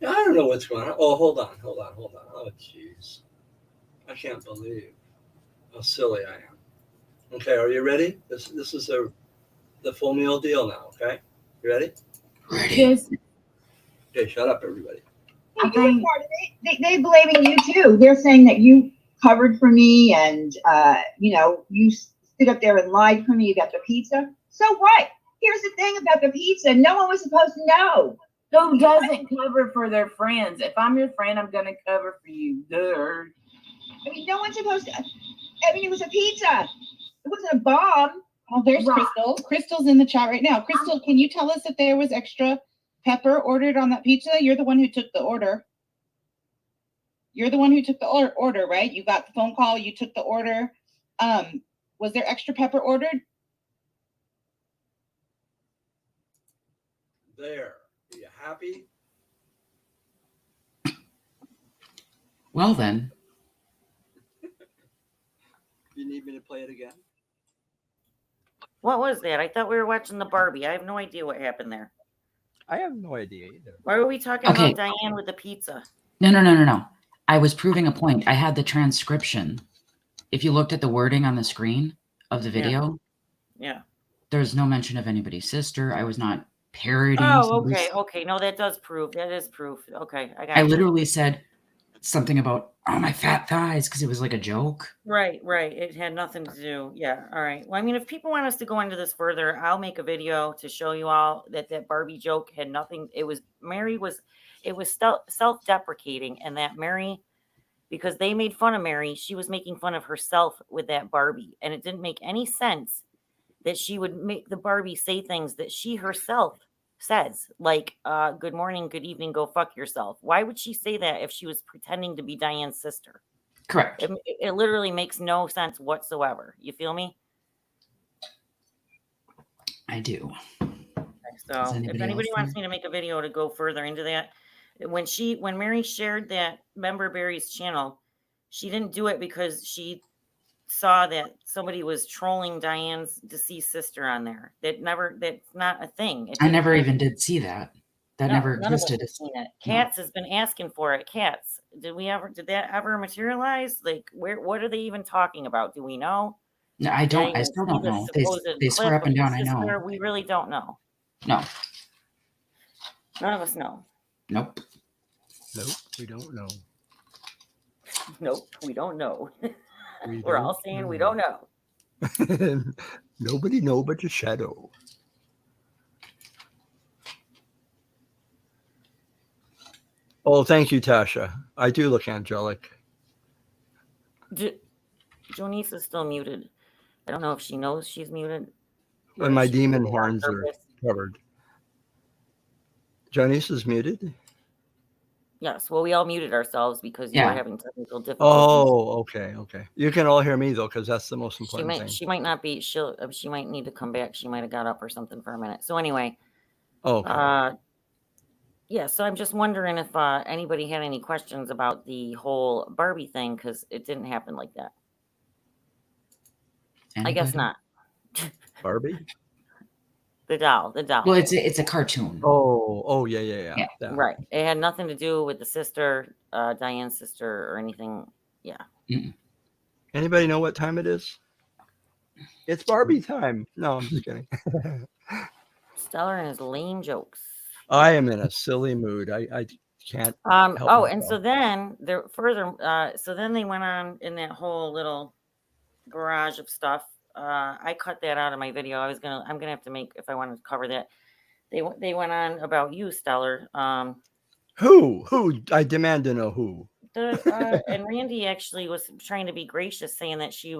don't know what's going on. Oh, hold on. Oh, jeez. I can't believe how silly I am. Okay, are you ready? This is the full meal deal now, okay? You ready? Ready. just, Okay, shut up, everybody. I You were think, part of it. They blaming you too. They're saying that you covered for me, and you stood up there and lied for me. You got the pizza. So what? Here's the thing about the pizza. No one was supposed to know. who doesn't cover for their friends? If I'm your friend, I'm going to cover for you. Duh. I mean, no one's supposed to. I mean, it was a pizza. It wasn't a bomb. Oh, there's Right. Crystal. Crystal's in the chat right now. Crystal, can you tell us if there was extra pepper ordered on that pizza? You're the one who took the order. You're the one who took the order, right? You got the phone call, you took the order. Was there extra pepper ordered? There. Are you happy? Well then, You need me to play it again? What was that? I thought we were watching the Barbie. I have no idea what happened there. I have no idea either. Why were we talking Okay. about Diane with the pizza? No. I was proving a point. I had the transcription. If you looked at the wording on the screen of the video, Yeah. there's no mention of anybody's sister. I was not parodying. Oh, somebody's- okay. No, that is proof. Okay, I got I you. literally said something about, oh, my fat thighs, because it was like a joke. Right. It had nothing to do. Yeah. All right. Well, I mean, if people want us to go into this further, I'll make a video to show you all that Barbie joke had nothing. It was self-deprecating, and that Mary, because they made fun of Mary, she was making fun of herself with that Barbie, and it didn't make any sense that she would make the Barbie say things that she herself says, like good morning, good evening, go fuck yourself. Why would she say that if she was pretending to be Diane's sister? Correct. It literally makes no sense whatsoever. You feel me? I do. So if anybody else wants there? me to make a video to go further into that, when Mary shared that member Barry's channel, she didn't do it because she saw that somebody was trolling Diane's deceased sister on there. That's not a thing. I never even did see that. That never None of us existed. have seen it. Cats has been asking for it. Cats. Did that ever materialize? Like, what are they even talking about? Do we know? No, I don't. I still don't know. They swear up and down. I know. We really don't know. No. None of us know. Nope. Nope, we don't know. Nope, we don't know. We We're don't all saying know. we don't know. Nobody know but the shadow. Oh, thank you, Tasha. I do look angelic. Jonice is still muted. I don't know if she knows she's muted. And my She demon muted on horns are purpose. covered. Janice is muted? Yes, well, we all muted ourselves because you were having technical difficulties. Oh, okay. You can all hear me though, because that's the most important thing. She might not be. She might need to come back. She might have got up or something for a minute. So anyway. Okay. Yeah. So I'm just wondering if anybody had any questions about the whole Barbie thing, because it didn't happen like that. Anybody? I guess not. Barbie? The doll. Well, it's a cartoon. Oh, yeah. Right. It had nothing to do with the sister, Diane's sister, or anything. Yeah. Mm-mm. Anybody know what time it is? It's Barbie time. No, I'm just kidding. Stellar and his lame jokes. I am in a silly mood. I can't. So then so then they went on in that whole little barrage of stuff. I cut that out of my video. I'm gonna have to make, if I want to cover that. They went on about you, Stellar. Who? I demand to know who. And Randy actually was trying to be gracious, saying that she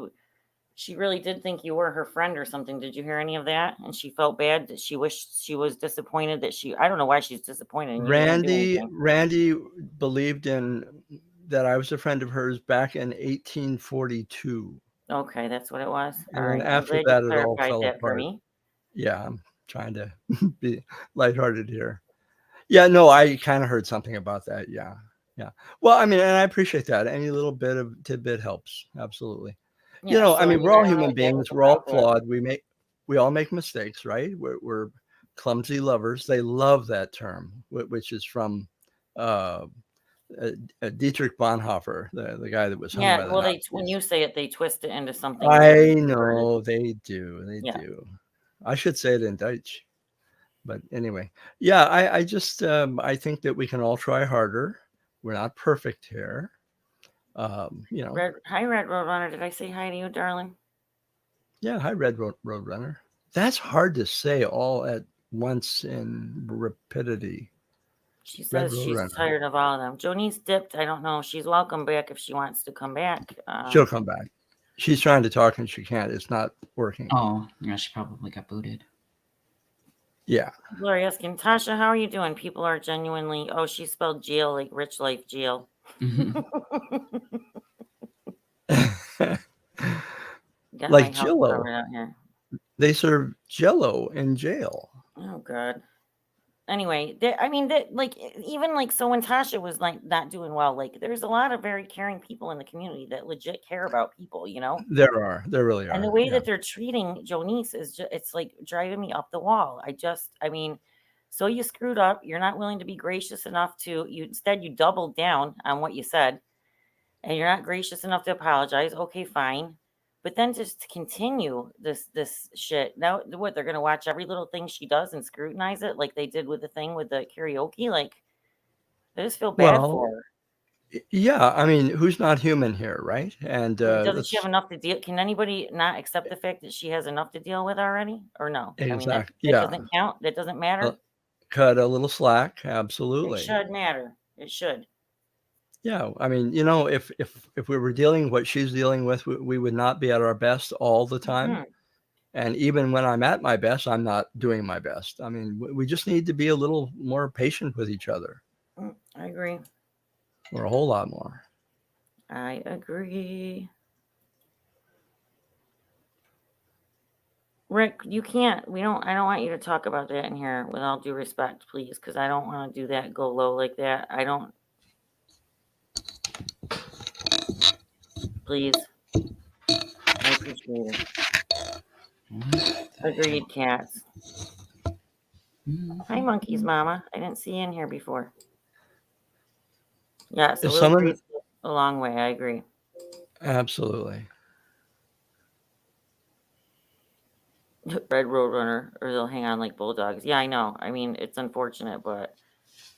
really did think you were her friend or something. Did you hear any of that? And she felt bad, that she wished, she was disappointed that I don't know why she's disappointed. And you didn't do anything. Randy believed that I was a friend of hers back in 1842. Okay, that's what it was. And All then right. after I'm glad that, you it all clarified fell that for apart. me. Yeah, I'm trying to be lighthearted here. Yeah, no, I kind of heard something about that. Yeah. Well, I mean, and I appreciate that. Any little bit of tidbit helps. Absolutely. Yeah, I so, mean, we're all I don't know human what that was beings. We're all about, but flawed. We all make mistakes, right? We're clumsy lovers. They love that term, which is from Dietrich Bonhoeffer, the guy that was hung by yeah, the well, Nazis. when you say it, they twist it into something. I know they do. They Yeah. do. I should say it in Dutch. But anyway, yeah, I just I think that we can all try harder. We're not perfect here. Hi, Red Roadrunner. Did I say hi to you, darling? Yeah, hi, Red Roadrunner. That's hard to say all at once in rapidity. She says she's tired of all of them. Jonice dipped. I don't know. She's welcome back if she wants to come back. She'll come back. She's trying to talk and she can't. It's not working. Oh, yeah, she probably got booted. Yeah. People are asking, Tasha, how are you doing? People are genuinely, she spelled jail like rich life jail. Like Jello. They serve Jello in jail. Oh, God. Anyway, so when Tasha was like not doing well, like there's a lot of very caring people in the community that legit care about people, you know? There really are. And the way that they're treating Jonice is it's like driving me up the wall. So you screwed up. You're not willing to be gracious enough instead you doubled down on what you said, and you're not gracious enough to apologize. Okay, fine. But then just to continue this shit. Now what, they're gonna watch every little thing she does and scrutinize it like they did with the thing with the karaoke? Like, I just feel bad for her. Yeah, I mean, who's not human here, right? And doesn't she have enough to deal? Can anybody not accept the fact that she has enough to deal with already, or no? Exactly. I mean, that doesn't count. That doesn't matter. Cut a little slack, absolutely. It should matter. It should. Yeah, I mean, if we were dealing what she's dealing with, we would not be at our best all the time. Mm-hmm. And even when I'm at my best, I'm not doing my best. I mean, we just need to be a little more patient with each other. I agree. Or a whole lot more. I agree. Rick, you can't. I don't want you to talk about that in here, with all due respect, please, because I don't want to do that, go low like that. I don't. Please. I appreciate it. Agreed, cats. Hi, monkeys, mama. I didn't see you in here before. Yeah, so a long way. I agree. Absolutely. Red Roadrunner, or they'll hang on like bulldogs. Yeah, I know. I mean, it's unfortunate, but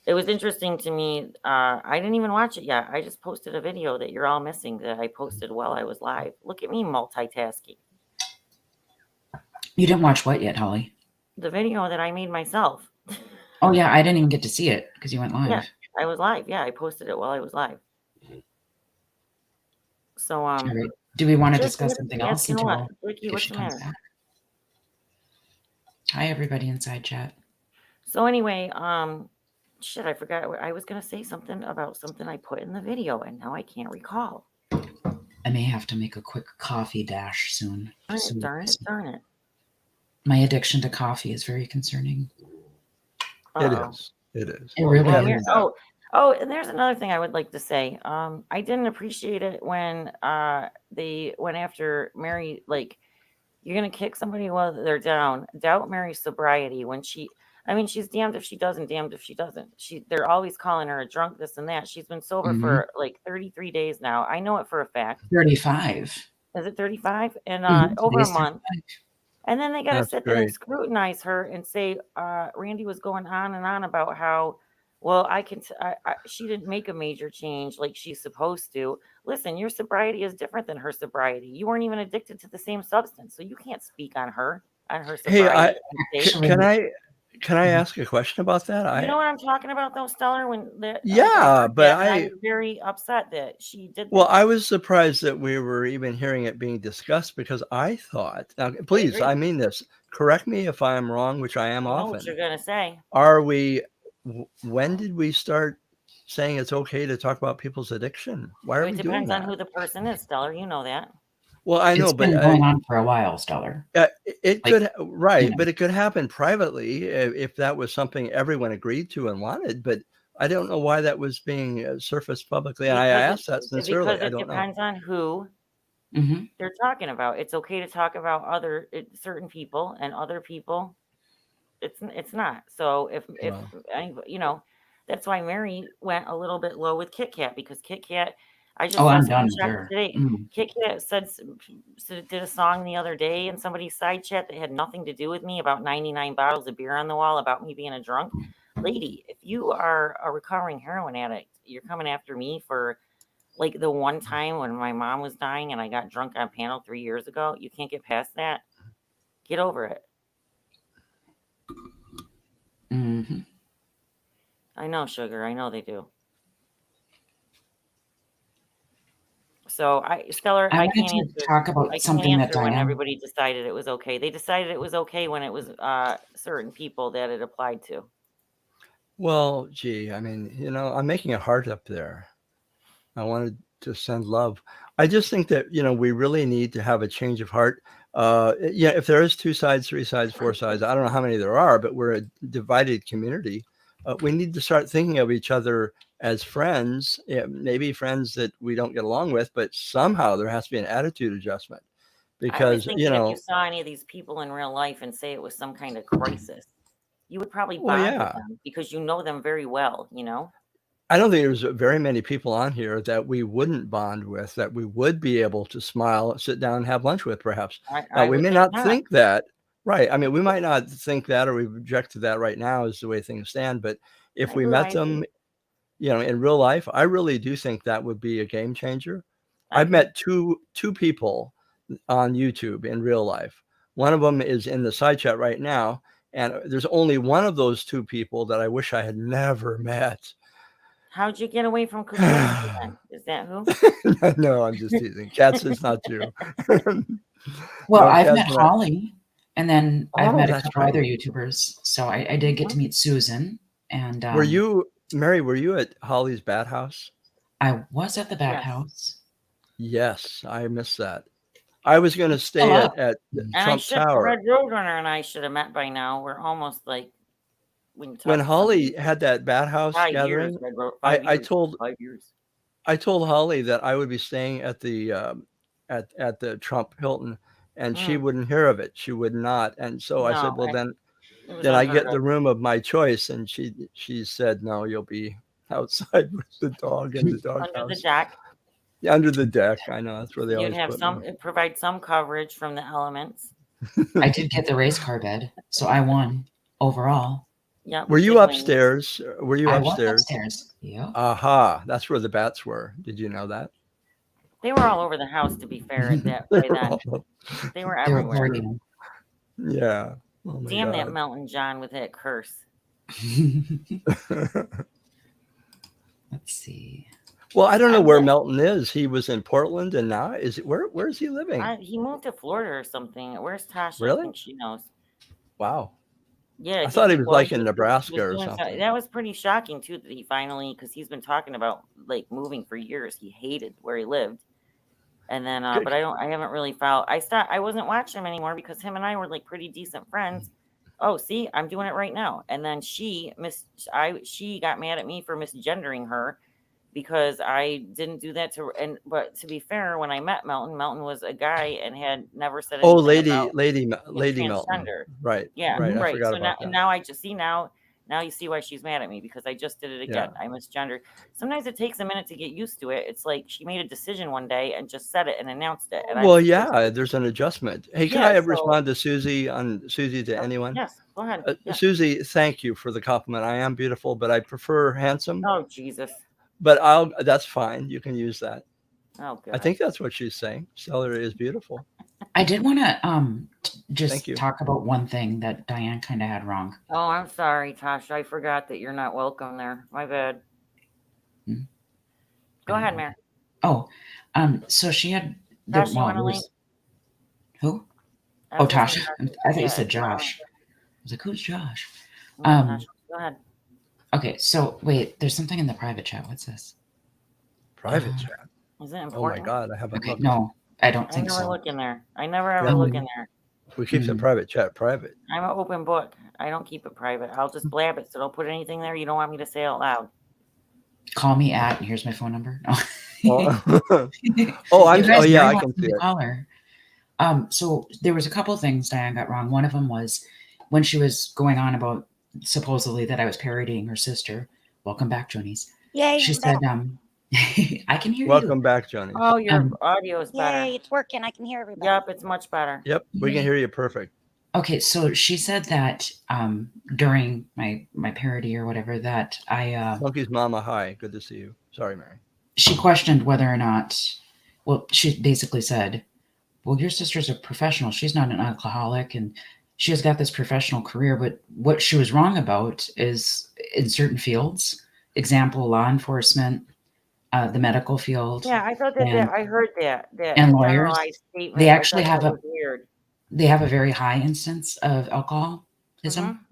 it was interesting to me. I didn't even watch it yet. I just posted a video that you're all missing that I posted while I was live. Look at me multitasking. You didn't watch what yet, Holly? The video that I made myself. Oh, yeah. I didn't even get to see it because you went live. Yeah, I was live. Yeah, I posted it while I was live. So, right. Do we want to discuss something else until Ricky, what's the matter? Back? Hi, everybody inside chat. So anyway, shit, I forgot. I was going to say something about something I put in the video, and now I can't recall. I may have to make a quick coffee dash soon. Darn it. My addiction to coffee is very concerning. Uh-oh. It is. It really is. Oh, and there's another thing I would like to say. I didn't appreciate it when they went after Mary, like, you're going to kick somebody while they're down. Doubt Mary's sobriety when she's damned if she does and damned if she doesn't. They're always calling her a drunk, this and that. She's been sober for like 33 days now. I know it for a fact. 35. Is it 35? And over a month. 35. And then they got to sit there and scrutinize her and say Randy was going on and on about how Well, she didn't make a major change like she's supposed to. Listen, your sobriety is different than her sobriety. You weren't even addicted to the same substance, so you can't speak on her Hey, sobriety. can I ask a question about that? You know what I'm talking about, though, Stellar? When I Yeah, heard but that, and I was very upset that she did well, that. I was surprised that we were even hearing it being discussed because I thought, now, please, agree. I mean this, correct me if I'm wrong, which I am I know what often. you're gonna say. When did we start saying it's okay to talk about people's addiction? Why are It we doing depends on that? who the person is, Stellar. You know that. Well, I know, It's but been going on for a while, Stellar. it Like, could, right, you know. but it could happen privately if that was something everyone agreed to and wanted. But I don't know why that was being surfaced publicly. And I asked that sincerely. Because I it don't know. depends on who Mm-hmm. they're talking about. It's okay to talk about certain people, and other people, it's not. So if Well. you know, that's why Mary went a little bit low with Kit Kat, because Kit Kat, I just Oh, saw I'm somebody done with chat her. today. Mm. Kit Kat did a song the other day in somebody's side chat that had nothing to do with me, about 99 bottles of beer on the wall, about me being a drunk. Lady, if you are a recovering heroin addict, you're coming after me for like the one time when my mom was dying and I got drunk on panel 3 years ago. You can't get past that. Get over it. Mm-hmm. I know, sugar. I know they do. So Stellar, I I wanted can't to answer. talk about I can't something that answer when Diane. everybody decided it was okay. They decided it was okay when it was certain people that it applied to. Well, gee, I mean, I'm making a heart up there. I wanted to send love. I just think that, we really need to have a change of heart. Yeah, if there is 2 sides, 3 sides, 4 sides, I don't know how many there are, but we're a divided community. We need to start thinking of each other as friends, maybe friends that we don't get along with, but somehow there has to be an attitude adjustment I always because, think that if you saw any of these people in real life and say it was some kind of crisis, you would probably well, bond with yeah. them because you know them very well, I don't think there's very many people on here that we wouldn't bond with, that we would be able to smile, sit down, and have lunch with, perhaps. Now, I we would may think not not. think that, right? I mean, we might not think that, or we object to that right now is the way things stand. But if we met them, in real life, I really do think that would be a game changer. I've met two people on YouTube in real life. One of them is in the side chat right now, and there's only one of those 2 people that I wish I had never met. How'd you get away from Cthulhu then? Is that who? No, I'm just teasing. Cats is not you. Well, No, I've Cat's met not. Holly, and then I've met a That's couple right. other YouTubers. So I did get to meet Susan. And Mary, were you at Holly's Bat House? I was at the Bat Yes. House. Yes, I missed that. I was going to stay at And Trump Tower. Red Roadrunner and I should have met by now. We're almost like When Holly had that Bat House 5 gathering, years, Red Road, I told 5 years. I told Holly that I would be staying at the at the Trump Hilton, and she wouldn't hear of it. She would not. And so I said, well, then I get the room of my choice. And she said, no, you'll be outside with the dog in the dog under house. the deck. Yeah, under the deck. I know that's where they You'd always have put me. provide some coverage from the elements. I did get the race car bed, so I won overall. Yeah. Were you upstairs? Were you upstairs? I was upstairs. Yeah. Aha, that's where the bats were. Did you know that? They were all over the house, to be fair, at that by then. They were everywhere. Yeah. Oh my Damn God. that Melton John with that curse. Let's see. Well, I don't know where Melton is. He was in Portland, and now where is he living? He moved to Florida or something. Where's Tasha? Really? I think she knows. Wow. Yeah, I thought he was like in Nebraska or something. That was pretty shocking too, that he finally, because he's been talking about like moving for years. He hated where he lived, and then but I haven't really followed. I wasn't watching him anymore because him and I were like pretty decent friends. Oh, see, I'm doing it right now. And then she got mad at me for misgendering her because I didn't do that but to be fair, when I met Melton was a guy and had never said anything about lady Melton. transgender. Right. Yeah, right. I right. forgot So about that. now I just see now Now you see why she's mad at me, because I just did it again. I misgendered. Sometimes it takes a minute to get used to it. It's like she made a decision one day and just said it and announced it. And Well, yeah, there's an adjustment. Hey, can Yeah, I so- respond to Susie to anyone? Yes, go ahead. Yeah. Susie, thank you for the compliment. I am beautiful, but I prefer handsome. Oh, Jesus. But that's fine. You can use that. Oh, God. I think that's what she's saying. Stella is beautiful. I did want to just Thank you. talk about one thing that Diane kind of had wrong. Oh, I'm sorry, Tasha. I forgot that you're not welcome there. My bad. Go ahead, Mary. Oh, so she had Tasha, you wanna leave? Who? I Oh, was just Tasha. gonna- I thought you yeah, said it's fine. Josh. I was like, who's Josh? No, Tasha, go ahead. Okay, so wait, there's something in the private chat. What's this? Private chat. Is it important? Oh my God, I haven't Okay, looked. no, I don't I think never so. look in there. I never ever look in there. We keep the private chat private. I'm an open book. I don't keep it private. I'll just blab it. So don't put anything there you don't want me to say out loud. Call me at, and here's my phone number. Oh, You oh guys yeah, very I can welcome see to it. call her. So there was a couple of things Diane got wrong. One of them was when she was going on about supposedly that I was parodying her sister. Welcome back, Jonice. Yay, She I'm said, back. I can hear you. Welcome back, Johnny. Oh, your audio is better. Yay, it's working. I can hear everybody. Yep, it's much better. Yep, we can hear you perfect. Okay, so she said that during my parody or whatever that I Monkey's mama, hi, good to see you. Sorry, Mary. she questioned whether or not, well, she basically said, well, your sister's a professional. She's not an alcoholic, and she has got this professional career. But what she was wrong about is in certain fields, example, law enforcement, the medical field. Yeah, I thought that, I heard that and lawyers, generalized statement. they actually have that was weird. They have a very high instance of alcoholism.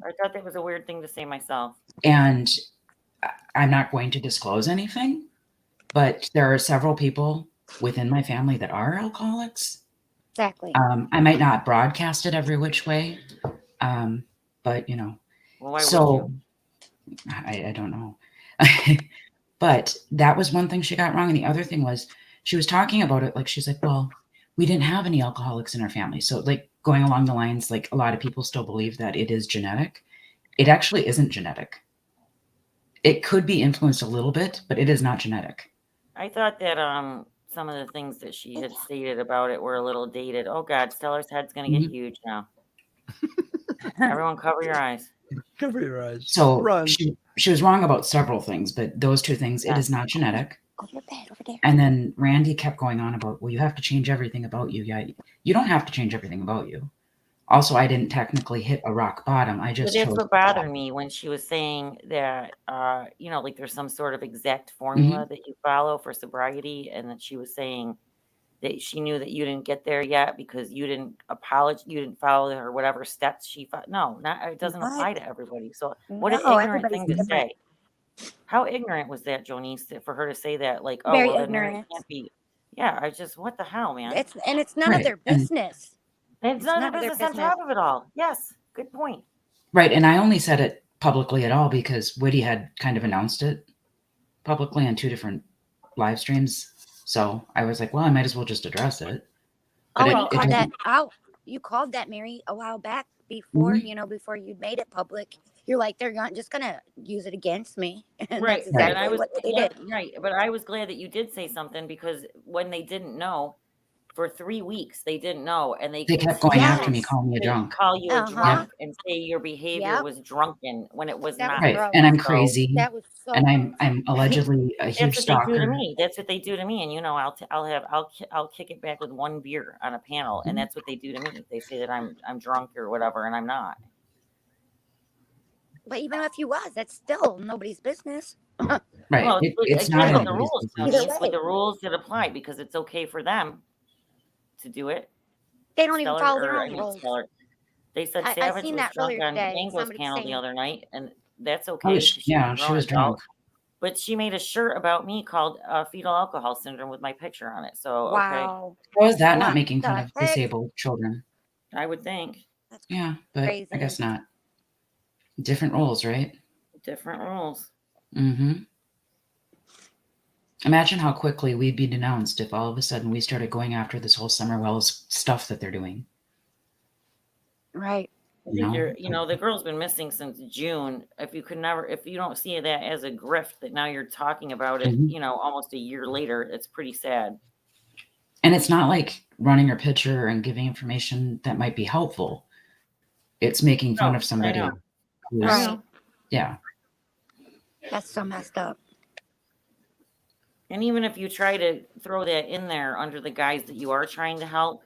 I thought that was a weird thing to say myself. And I'm not going to disclose anything, but there are several people within my family that are alcoholics. Exactly. I might not broadcast it every which way, but you know. Well, why so would you? I don't know. But that was one thing she got wrong. And the other thing was she was talking about it like she's like, well, we didn't have any alcoholics in our family. So like going along the lines, like a lot of people still believe that it is genetic. It actually isn't genetic. It could be influenced a little bit, but it is not genetic. I thought that some of the things that she had stated about it were a little dated. Oh God, Stellar's head's gonna get huge now. Everyone cover your eyes. Cover your eyes. So Run. she was wrong about several things, but those two things, it is not genetic. Go to your bed over there. And then Randy kept going on about, well, you have to change everything about you. Yeah, you don't have to change everything about you. Also, I didn't technically hit a rock bottom. I just But that's chose what bothered me when she was saying that, you know, like there's some sort of exact formula that you follow for sobriety, and that she was saying that she knew that you didn't get there yet because you didn't you didn't follow her whatever steps she followed. No, it doesn't apply to everybody. So what an ignorant thing to say. How ignorant was that, Jonice, for her to say that? Like, oh, Very well, then Mary ignorant. can't be. Yeah, I just, what the hell, man? It's none of their business. It's none of their business on top of it all. Yes, good point. Right, and I only said it publicly at all because Woody had kind of announced it publicly on 2 different live streams. So I was like, well, I might as well just address it. But you called that, Mary, a while back before, you know, before you made it public. You're like, they're not just gonna use it against me. And Right. that's exactly And I was what they did. right. But I was glad that you did say something, because when they didn't know for 3 weeks, they didn't know, and they kept going after me, calling me a drunk. Call you a drunk and say your behavior was drunken when it was not. Right, and I'm crazy. That was so and I'm allegedly a huge That's what they do to stalker. me. That's what they do to me. And you know, I'll kick it back with 1 beer on a panel, and that's what they do to me. They say that I'm drunk or whatever, and I'm not. But even if you was, that's still nobody's business. Right. Well, It's again, not the rules. With the rules that apply, because it's okay for them to do it. They don't even follow their own rules. They said I Savage seen was that drunk earlier on today, Mango's somebody panel the saying- other night, and that's okay. She was drunk. But she made a shirt about me called fetal alcohol syndrome with my picture on it. So Wow. How is that not What making fun the of heck? disabled children? I would think. Yeah, but crazy. I guess not. Different rules, right? Different rules. Mm-hmm. Imagine how quickly we'd be denounced if all of a sudden we started going after this whole Summer Wells stuff that they're doing. Right. I think the girl's been missing since June. If you don't see that as a grift that now you're talking about it, almost a year later, it's pretty sad. And it's not like running her picture and giving information that might be helpful. It's making fun of somebody. Right. Yeah. That's so messed up. And even if you try to throw that in there under the guise that you are trying to help,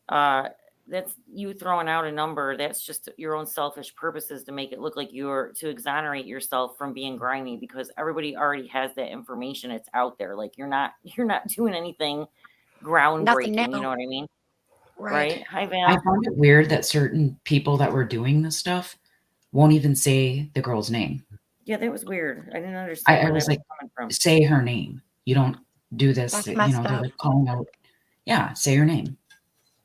that's you throwing out a number. That's just your own selfish purposes to make it look like to exonerate yourself from being grimy, because everybody already has that information. It's out there. Like you're not doing anything groundbreaking. You know what I mean? Right? Hi, Val. I found it weird that certain people that were doing this stuff won't even say the girl's name. Yeah, that was weird. I didn't understand where that was coming from. Say her name. You don't do this. That's They're messed like up. calling out. Yeah, say her name.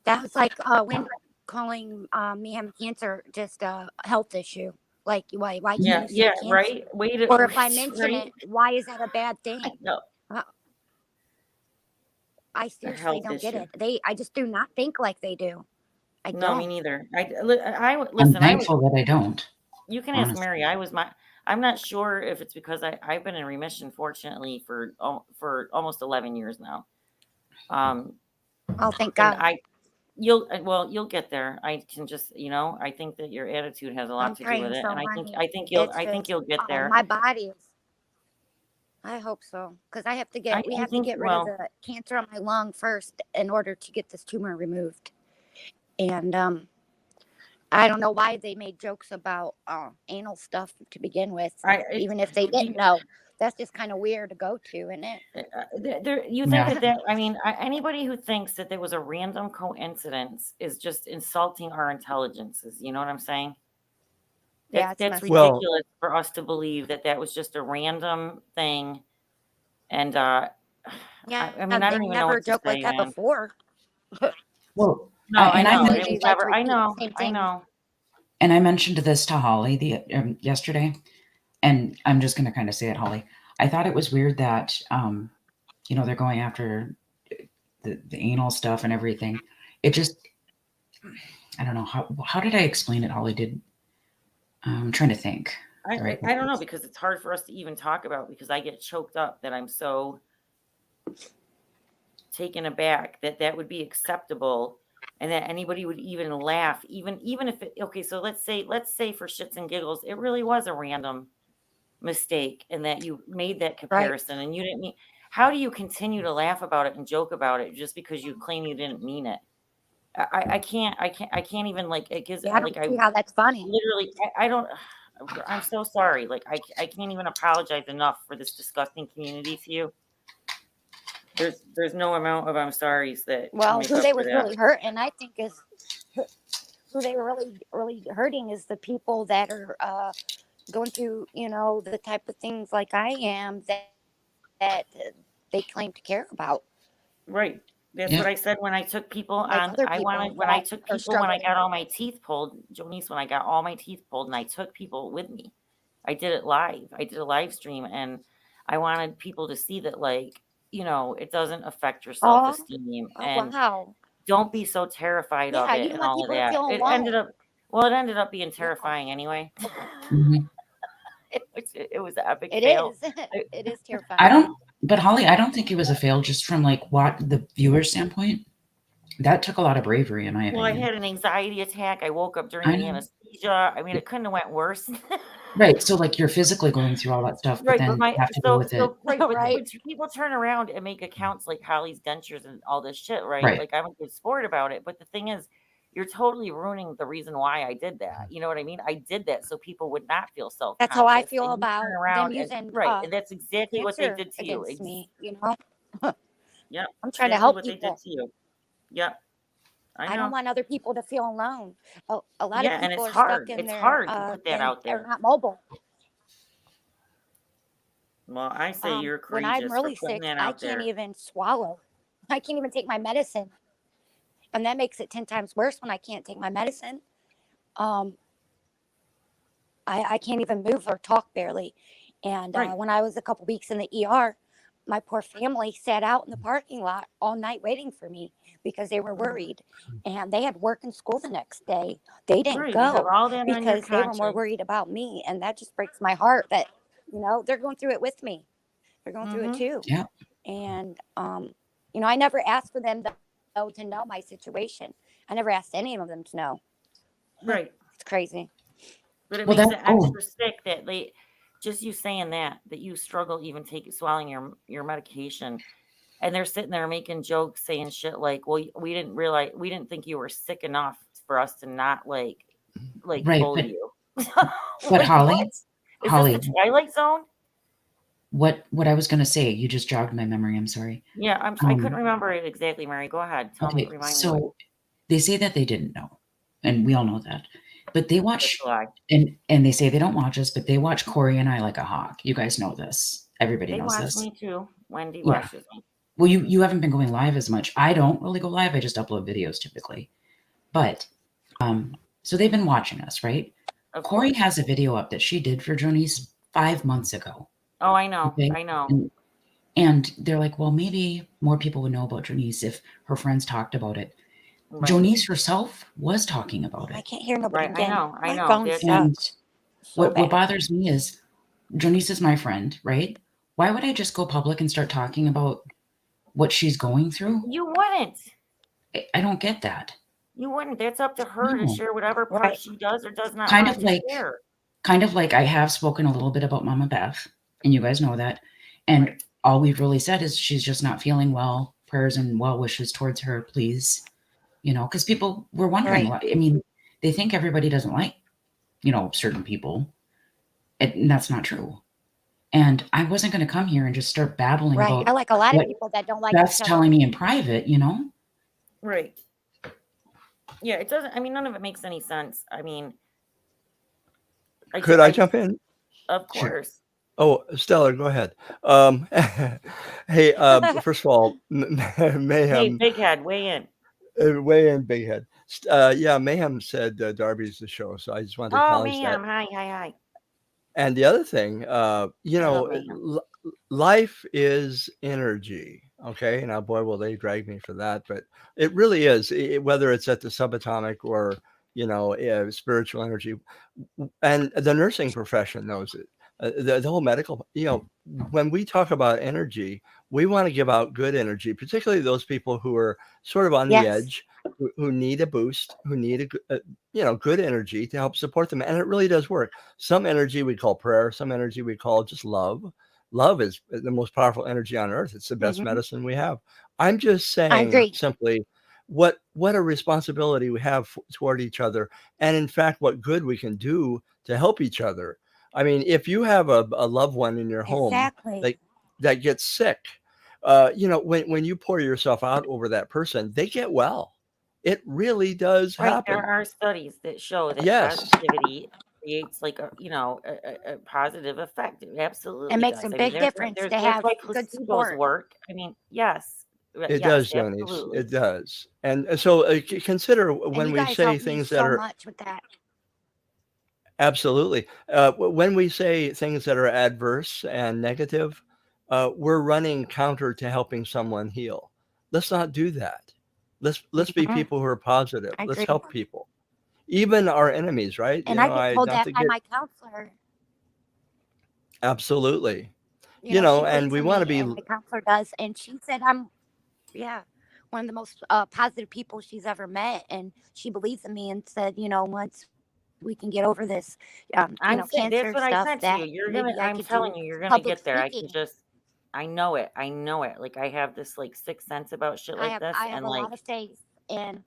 That was like when calling me having cancer just a health issue. Like why can't you say cancer? Right. Or if I mention it, why is that a bad thing? No. I seriously don't get it. I just do not think like they do. I don't. No, me neither. I'm thankful that I don't. You can ask Mary. I'm not sure if it's because I've been in remission, fortunately, for almost 11 years now. Oh, thank God. You'll get there. I can just, I think that your attitude has a lot to do with it, and I think you'll get there. My body is. I hope so, because we have to get rid of the cancer on my lung first in order to get this tumor removed. And I don't know why they made jokes about anal stuff to begin with, even if they didn't know. That's just kind of weird to go to, isn't it? You think that I mean, anybody who thinks that there was a random coincidence is just insulting our intelligences. You know what I'm saying? That's ridiculous for us to believe that was just a random thing. And I mean, I don't even know what to say, like that before. Well, no, I know. I know. And I mentioned this to Holly yesterday, and I'm just going to kind of say it, Holly. I thought it was weird that, they're going after the anal stuff and everything. It just, I don't know. How did I explain it, Holly? I'm trying to think. I don't know, because it's hard for us to even talk about, because I get choked up that I'm so taken aback that would be acceptable and that anybody would even laugh, even if it, okay, so let's say for shits and giggles, it really was a random mistake and that you made that comparison and you didn't mean, how do you continue to laugh about it and joke about it just because you claim you didn't mean it? I can't even, like, it gives I don't see how that's funny. Literally, I'm so sorry. Like, I can't even apologize enough for this disgusting community to you. There's no amount of I'm sorry's that. Well, who they was really hurting, I think, is who they were really, really hurting is the people that are going through, the type of things like I am that they claim to care about. Right. That's what I said when I took people on. When I got all my teeth pulled, Jonice, when I got all my teeth pulled, and I took people with me. I did it live. I did a live stream, and I wanted people to see that, like, it doesn't affect your self-esteem. And don't be so terrified of it and all of that. It ended up being terrifying anyway. Mm-hmm. It was an epic fail. It is terrifying. But Holly, I don't think it was a fail just from like what the viewer standpoint. That took a lot of bravery in my opinion. Well, I had an anxiety attack. I woke up during the anesthesia. I mean, it couldn't have went worse. Right. So like you're physically going through all that stuff, but then you have to go with it. But people turn around and make accounts like Holly's dentures and all this shit, right? Like I'm a good sport about it. But the thing is, you're totally ruining the reason why I did that. You know what I mean? I did that so people would not feel self-conscious. That's how I feel about them using and that's exactly what they did to you. Me, Yeah. I'm trying to help what people. They did to you. Yep. I don't want other people to feel alone. A lot of people are hard. stuck in it's their, hard to put that out there. They're not mobile. Well, I say you're courageous. When I'm really for putting sick, that I out there. can't even swallow. I can't even take my medicine. And that makes it 10 times worse when I can't take my medicine. I can't even move or talk barely. And when I was a couple weeks in the ER, my poor family sat out in the parking lot all night waiting for me because they were worried, and they had work and school the next day. They didn't Right, you have go all that on your because they were more conscience. worried about me, and that just breaks my heart that, they're going through it with me. They're going through it too. Yeah. And I never asked for them though to know my situation. I never asked any of them to know. Right. It's crazy. But it Well, makes that- it extra sick that just you saying that you struggle even swallowing your medication, and they're sitting there making jokes, saying shit like, "Well, we didn't think you were sick enough for us to not like Right, bully you." but Like, Holly, what? Is Holly, this the Twilight Zone? what I was going to say, you just jogged my memory. I'm sorry. Yeah, I couldn't remember it exactly, Mary. Go ahead. Tell me, Okay, remind me. so they say that they didn't know, and we all know that. But they watch, Lie. and they say they don't watch us, but they watch Corey and I like a hawk. You guys know this. Everybody They knows watch this. me too. Wendy Yeah. watches me. Well, you haven't been going live as much. I don't really go live. I just upload videos typically. But so they've been watching us, right? Of Corey course. has a video up that she did for Jonice 5 months ago. Oh, I know. Okay? I know. And they're like, well, maybe more people would know about Jonice if her friends talked about it. Right. Jonice herself was talking about I it. can't hear nobody Right. again. I know. My phone That's- And sucks. So what bad. bothers me is Jonice is my friend, right? Why would I just go public and start talking about what she's going through? You wouldn't. I don't get that. You wouldn't. That's up to her to No. share whatever part Right. she does or does not Kind want of to like- share. Kind of like I have spoken a little bit about Mama Beth, and you guys know that. And Right. all we've really said is she's just not feeling well. Prayers and well wishes towards her, please. Because people were wondering. Right. I mean, they think everybody doesn't like, certain people. And that's not true. And I wasn't going to come here and just start babbling Right. I about like a lot of what people that don't like Beth's each other. telling me in private, Right. Yeah, it doesn't. I mean, none of it makes any sense. I mean, Could I jump in? Of Sure. course. Oh, Stella, go ahead. Hey, first of all, Hey, Mayhem, big head, weigh in. way in, big head. Yeah, Mayhem said Darby's the show, so I just wanted to Oh, acknowledge that. ma'am. Hi. And the other thing, love Mayhem. life is energy. Okay, now boy, will they drag me for that, but it really is. Whether it's at the subatomic or spiritual energy, and the nursing profession knows it. The whole medical, when we talk about energy, we want to give out good energy, particularly those people who are sort of on the Yes. edge, who need a boost, who need good energy to help support them. And it really does work. Some energy we call prayer, some energy we call just love. Love is the most powerful energy on earth. It's the best Mhm. medicine we have. I'm just I saying agree. simply what a responsibility we have toward each other, and in fact, what good we can do to help each other. I mean, if you have a loved one in your home Exactly. that gets sick, when you pour yourself out over that person, they get well. It really does Right. happen. There are studies that show that Yes. positivity creates like a positive effect. It absolutely It makes does. a I mean, big there's difference to that's have why good placebos support. work. I mean, yes. It Yes, does, Jonice. absolutely. It does. And so consider And when you we guys say helped me things so that are much with that. absolutely. When we say things that are adverse and negative, we're running counter to helping someone heal. Let's not do that. Let's be Mhm. people who are positive. I Let's agree. help people, even our enemies. Right? And I get told that by my counselor. Absolutely. She and believes we in want to me, be and my counselor does. And she said I'm, one of the most positive people she's ever met. And she believes in me and said, once we can get over this, I'm saying, cancer that's what I stuff, said to that you. You're maybe gonna. I I'm could telling do you, you're gonna public get there. speaking. I know it. Like I have this like sixth sense about shit like this, I have and a like lot of faith, and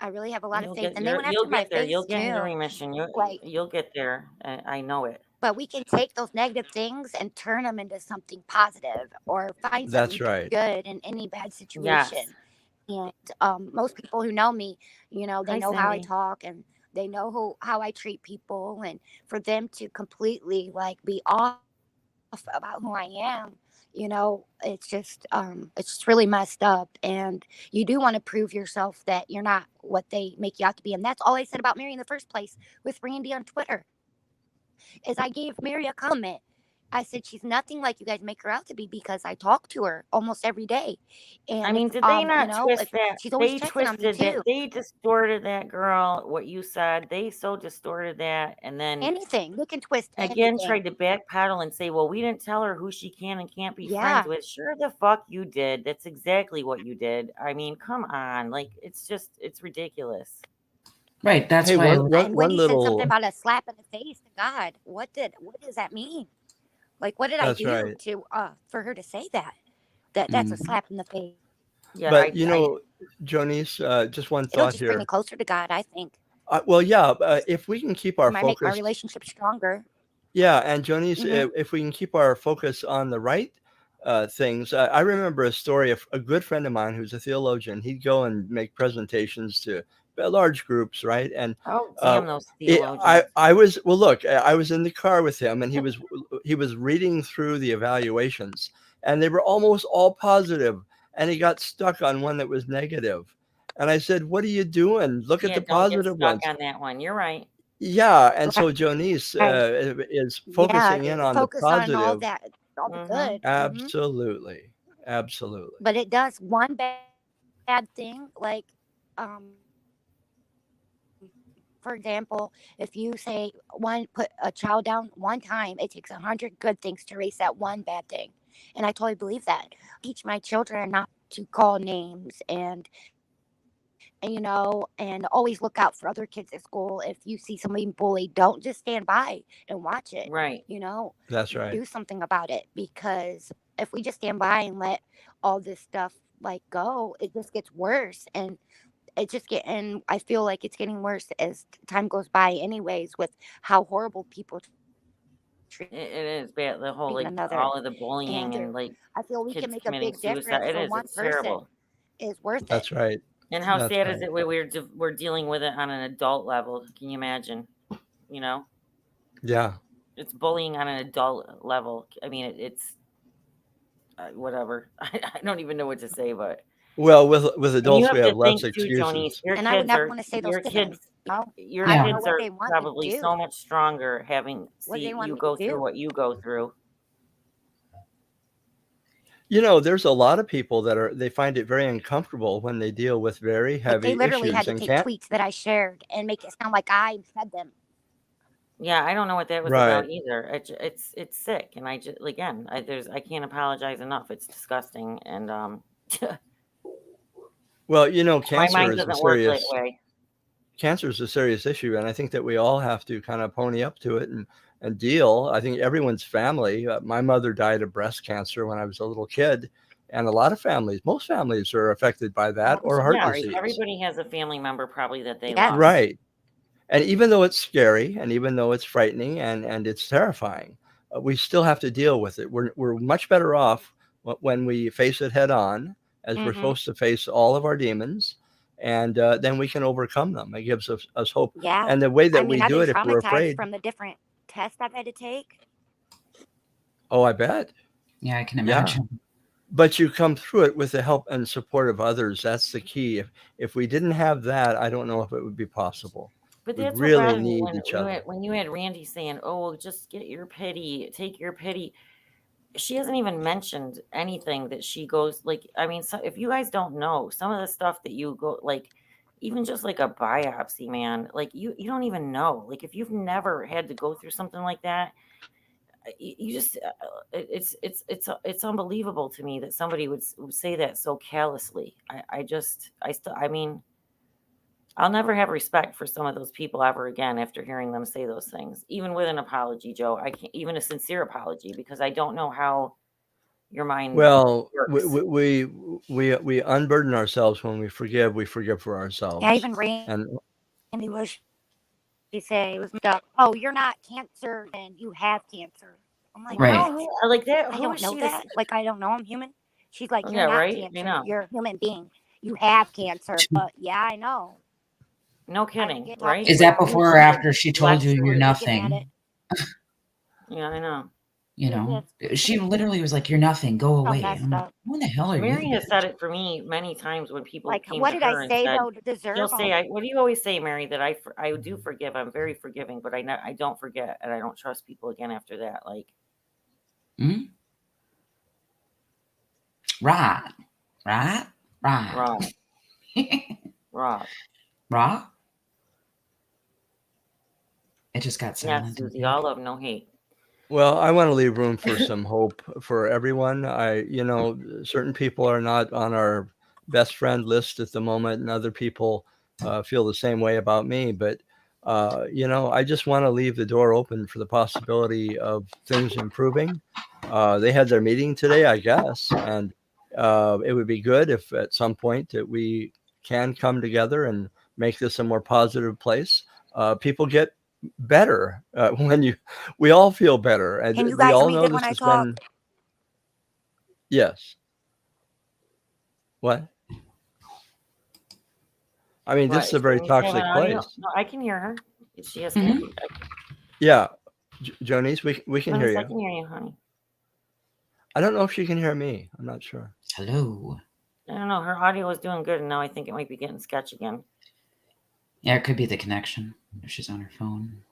I really have a lot of you'll faith. get And they went you'll after my get there. face You'll get into too. remission. Like, You'll get there. I know it. but we can take those negative things and turn them into something positive, or find That's something right. good in any bad situation. Yes. And most people who know me, they Hi, know how I Cindy. talk, and they know how I treat people. And for them to completely be off about who I am, it's just really messed up. And you do want to prove yourself that you're not what they make you out to be. And that's all I said about Mary in the first place with Randy on Twitter, is I gave Mary a comment, I said, she's nothing like you guys make her out to be, because I talk to her almost every day. I And if, mean, did they you not know, twist if that? she's always They checking on me twisted that. too. They distorted that, girl. What you said, they so distorted that, and then Anything. They can twist again anything. tried to backpedal and say, "Well, we didn't tell her who she can and can't be friends Yeah. with." Sure, the fuck you did. That's exactly what you did. I mean, come on, like it's ridiculous. Right. That's Hey, why. one And Wendy said something little. about a slap in the face to God. What does that mean? Like, what did I That's do right. to for her to say that? That's a Mhm. slap in the face. Yeah, But Jonice, just one It'll thought just bring me here. closer to God, I think. Well, yeah, if we can keep It our might make my focus, relationship stronger. yeah, and Jonice, Mhm. if we can keep our focus on the right things, I remember a story of a good friend of mine who's a theologian. He'd go and make presentations to large groups, right? And oh uh, damn those theologians. I was well. Look, I was in the car with him, and he was reading through the evaluations, and they were almost all positive, and he got stuck on one that was negative. And I said, "What are you doing? Look at Yeah, the don't get positive stuck ones." on that one. You're right. Yeah, and so Jonice Right. is Yeah. focusing in on the Focus on all positive. that, all the Mm-hmm. good. Absolutely, absolutely. But it does one bad thing, like, for example, if you say put a child down one time, it takes 100 good things to erase that one bad thing. And I totally believe that. Teach my children not to call names, and and always look out for other kids at school. If you see somebody bullied, don't just stand by and watch it. Right. That's right. Do something about it, because if we just stand by and let all this stuff like go, it just gets worse. And I feel like it's getting worse as time goes by anyways, with how horrible people treat It is bad. The whole one like another. all of the And bullying and like I feel we can kids make a committing big suicide. difference It for is. one It's person. terrible. Is worth it. That's right. And how That's sad right. is it we're dealing with it on an adult level? Can you imagine? You know, Yeah. it's bullying on an adult level. I mean, it's whatever. I don't even know what to say, but Well, with and you adults, we have have to less think too, Jonice. excuses. And I would never want to say those things. Your I don't know kids what are they want me to probably do. so much stronger having What do they want you me to go through do? what you go through. There's a lot of people they find it very uncomfortable when they deal with very Like, they heavy literally had issues to and take can't. tweets that I shared and make it sound like I said them. Yeah, I don't know what that was Right. about either. It's sick, and I just again, I can't apologize enough. It's disgusting, and Well, my cancer mind is a doesn't work that serious way. cancer is a serious issue, and I think that we all have to kind of pony up to it and deal. I think everyone's family. My mother died of breast cancer when I was a little kid, and a lot of most families are affected by that I'm or so heart Yeah, sorry. disease. everybody has a family member probably that they Yes. lost. Right. And even though it's scary, and even though it's frightening, and it's terrifying, we still have to deal with it. We're much better off when we face it head on, as we're Mm-hmm. supposed to face all of our demons, and then we can overcome them. It gives us hope. Yeah. And the way that I mean, we I've do been it, if we're traumatized afraid, from the different tests I've had to take. oh, I bet. Yeah, I can Yeah. imagine. But you come through it with the help and support of others. That's the key. If we didn't have that, I don't know if it would be possible. But We that's what really bothered me need when each you other. had Randy saying, "Oh, just get your pity, take your pity." She hasn't even mentioned anything that she goes like. I mean, so if you guys don't know some of the stuff that you go like, even just like a biopsy, man, like you don't even know. Like if you've never had to go through something like that, you just it's unbelievable to me that somebody would say that so callously. I mean, I'll never have respect for some of those people ever again after hearing them say those things, even with an apology, Joe. I can't even a sincere apology because I don't know how your mind Well, works. we unburden ourselves when we forgive. We forgive for Yeah, ourselves, even Randy and was, she say it was messed up. Oh, you're not cancer and you have cancer. I'm like, Right. what? Like that. I Who don't is know she? that. Like, I don't know I'm human. She's like, Oh, you're yeah, not right. I cancer. know. You're a human being. You have cancer. Yeah, I know. No I don't kidding, get right? talking Is that about it. before or after she told you Lecture. you're Looking at nothing? it. Yeah, I know. You know, she literally was like, "You're nothing. Go So away." messed I'm like, up. "Who the hell are Mary you?" has said it for me many times when people Like, came what to did I her and say said, though to deserve she'll all say, that? "What do you always say, Mary? That I do forgive. I'm very forgiving, but I don't forget, and I don't trust people again after that." Like, Mm? Right. Right. Right. Right. Right. It just got Yeah, silent. in Susie, here. all love, no hate. Well, I want to leave room for some hope for everyone. Certain people are not on our best friend list at the moment, and other people feel the same way about me. But I just want to leave the door open for the possibility of things improving. They had their meeting today, I guess, and it would be good if at some point that we can come together and make this a more positive place. People get better when we all feel better, Can and you we guys all read know it when this I has talk? been. Yes. What? I mean, this What? is Is a very Janice have an toxic audio? place. No, I can hear her. Is she asking Mhm. if you? Yeah, Jonice, we can hear Janice, I you. can hear you, honey. I don't know if she can hear me. I'm not sure. Hello. I don't know. Her audio was doing good, and now I think it might be getting sketchy again. Yeah, it could be the connection if she's on her phone.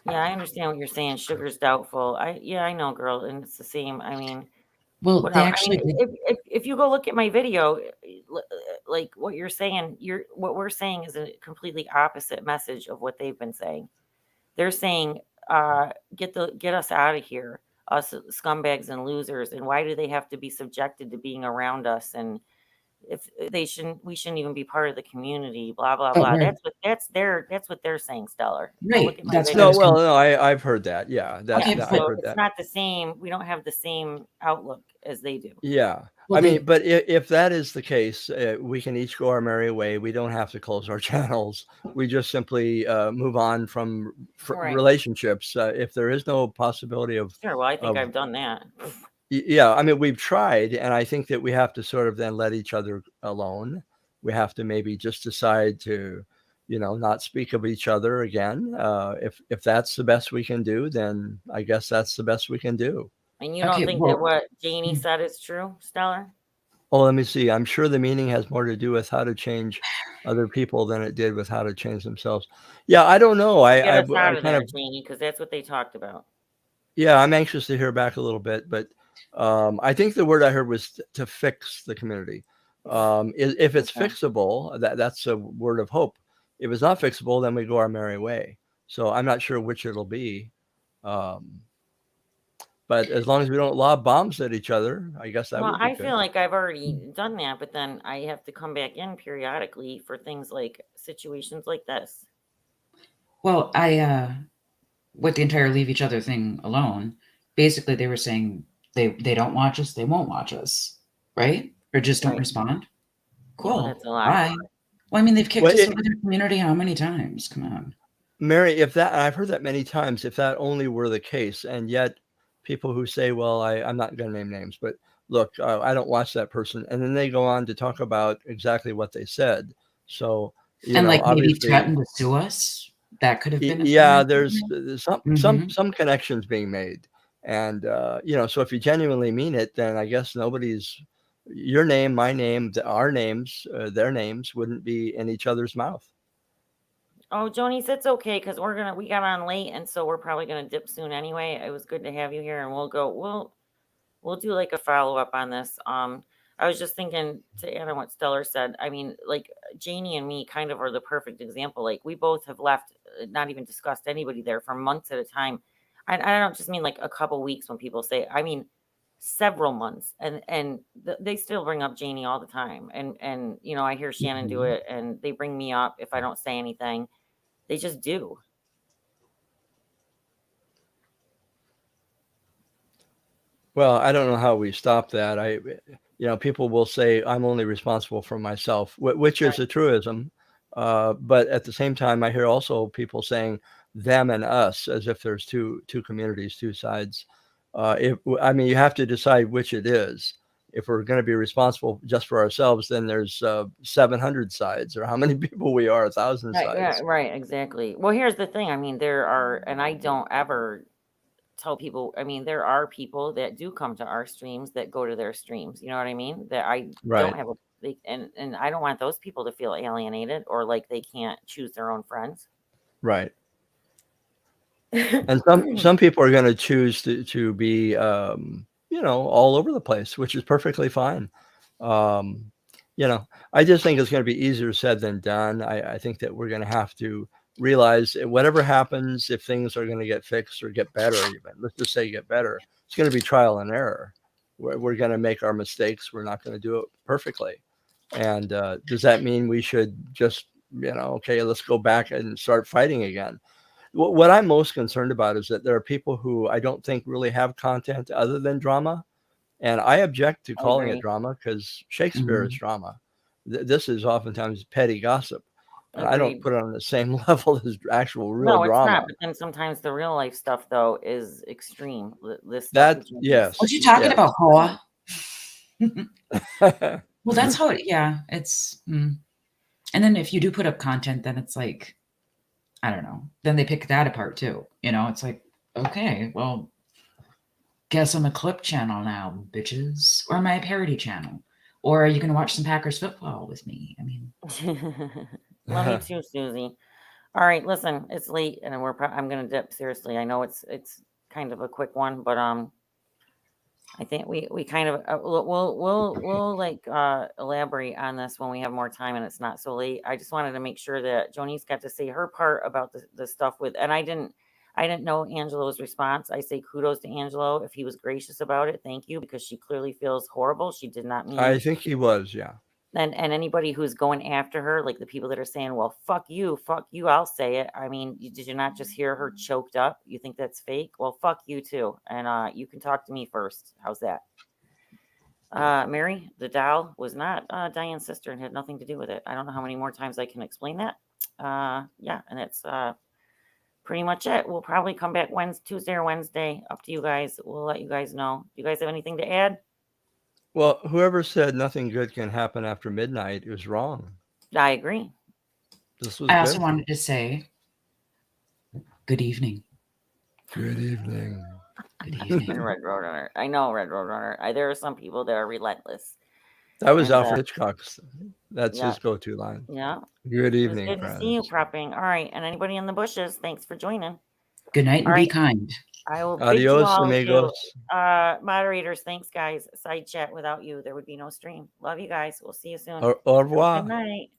Yeah, I understand what you're saying. Sugar's doubtful. I know, girl, and it's the same. I mean, Well, they whatever. I actually mean, did. if you go look at my video, like what you're saying, what we're saying is a completely opposite message of what they've been saying. They're saying, get us out of here, us scumbags and losers. And why do they have to be subjected to being around us? And if we shouldn't even be part of the community, blah, blah, But blah. we're That's what they're saying, Stellar. Go right. look at my That's what I video. No, was well, going. no, I've heard that. Yeah, Okay, I So heard it's that. not the same. We don't have the same outlook as they do. Yeah. Well, I mean, they but if that is the case, we can each go our merry way. We don't have to close our channels. We just simply move on from Right. relationships. If there is no possibility of Sure. Well, I think of I've done that. yeah, I mean, we've tried, and I think that we have to sort of then let each other alone. We have to maybe just decide to, not speak of each other again. If that's the best we can do, then I guess that's the best we can do. And you don't okay. think that Well, what Janie said is true, Stellar? Oh, let me see. I'm sure the meaning has more to do with how to change other people than it did with how to change themselves. Yeah, I don't know. Get I us out of kind there, of, Janie, because that's what they talked about. yeah, I'm anxious to hear back a little bit, but I think the word I heard was to fix the community. If it's Okay. fixable, that's a word of hope. If it's not fixable, then we go our merry way. So I'm not sure which it'll be. But as long as we don't lob bombs at each other, I guess that Well, would be I good. feel like I've already done that, but then I have to come back in periodically for things like situations like this. well, with the entire leave each other thing alone, basically they were saying they don't watch us, they won't watch us, right? Or just don't Right. respond. Yeah, well, Cool. that's a lie. Bye. Well, I mean, they've kicked Well, us out of their community how many times? Come on. Mary, if that, and I've heard that many times, if that only were the case, and yet people who say, well, I'm not going to name names, but look, I don't watch that person. And then they go on to talk about exactly what they said. So, And like maybe obviously, threaten to sue us. That could have been a thing. yeah, there's Mm-hmm. some connections being made. And, so if you genuinely mean it, then I guess your name, my name, our names, their names wouldn't be in each other's mouth. Oh, Jonice, it's okay because we got on late, and so we're probably gonna dip soon anyway. It was good to have you here, and we'll do like a follow-up on this. I was just thinking to add on what Stellar said. I mean, like Janie and me kind of are the perfect example. Like we both have left, not even discussed anybody there for months at a time. I don't just mean like a couple weeks when people say, I mean several months, and they still bring up Janie all the time. And I hear Shannon do it, and they bring me up if I don't say anything. They just do. Well, I don't know how we stop that. People will say I'm only responsible for myself, which is a truism. But at the same time, I hear also people saying them and us, as if there's two communities, two sides. You have to decide which it is. If we're going to be responsible just for ourselves, then there's 700 sides, or how many people we are, 1,000 Right, yeah, sides. right, exactly. Well, here's the thing. I mean, there are, and I don't ever tell people. I mean, there are people that do come to our streams that go to their streams. You know what I mean? That I Right. don't have and I don't want those people to feel alienated or like they can't choose their own friends. Right. And some people are going to choose to be all over the place, which is perfectly fine. I just think it's going to be easier said than done. I think that we're going to have to realize that whatever happens, if things are going to get fixed or get better, even let's just say get better, it's going to be trial and error. We're going to make our mistakes. We're not going to do it perfectly. And does that mean we should just, okay, let's go back and start fighting again? What I'm most concerned about is that there are people who I don't think really have content other than drama. And I object to calling it drama because Shakespeare is drama. This is oftentimes petty gossip. And I don't put it on the same level as actual real No, it's drama. not. But then sometimes the real life stuff, though, is extreme. This That, stuff is yes. What you talking yes. about, Hoa? Well, that's how it, yeah, it's, and then if you do put up content, then it's like, I don't know, then they pick that apart too. It's like, okay, well, guess I'm a clip channel now, bitches. Or am I a parody channel? Or are you going to watch some Packers football with me? I mean, love you too, Susie. All right, listen, it's late, and I'm gonna dip. Seriously, I know it's kind of a quick one, but I think we kind of we'll like elaborate on this when we have more time and it's not so late. I just wanted to make sure that Jonice got to say her part about the stuff with, and I didn't know Angelo's response. I say kudos to Angelo if he was gracious about it. Thank you, because she clearly feels horrible. She did not mean. I think he was, yeah. And anybody who's going after her, like the people that are saying, well, fuck you, I'll say it. I mean, did you not just hear her choked up? You think that's fake? Well, fuck you too. And you can talk to me first. How's that? Mary, the doll was not Diane's sister and had nothing to do with it. I don't know how many more times I can explain that. Yeah, and it's pretty much it. We'll probably come back Tuesday or Wednesday. Up to you guys. We'll let you guys know. Do you guys have anything to add? Well, whoever said nothing good can happen after midnight is wrong. I agree. This was I also wanted to say good evening. Good evening. Good evening. Red Roadrunner. I know Red Roadrunner. There are some people that are relentless. That was Alfred Hitchcock's. That's yeah. his go-to line. Yeah. Good evening, good friends. to see you, Prepping. All right. And anybody in the bushes, thanks for joining. Good night and be kind. I will Adios, bid you all amigos. moderators, thanks, guys. Side chat, without you, there would be no stream. Love you guys. We'll see you soon. Au revoir. Good night.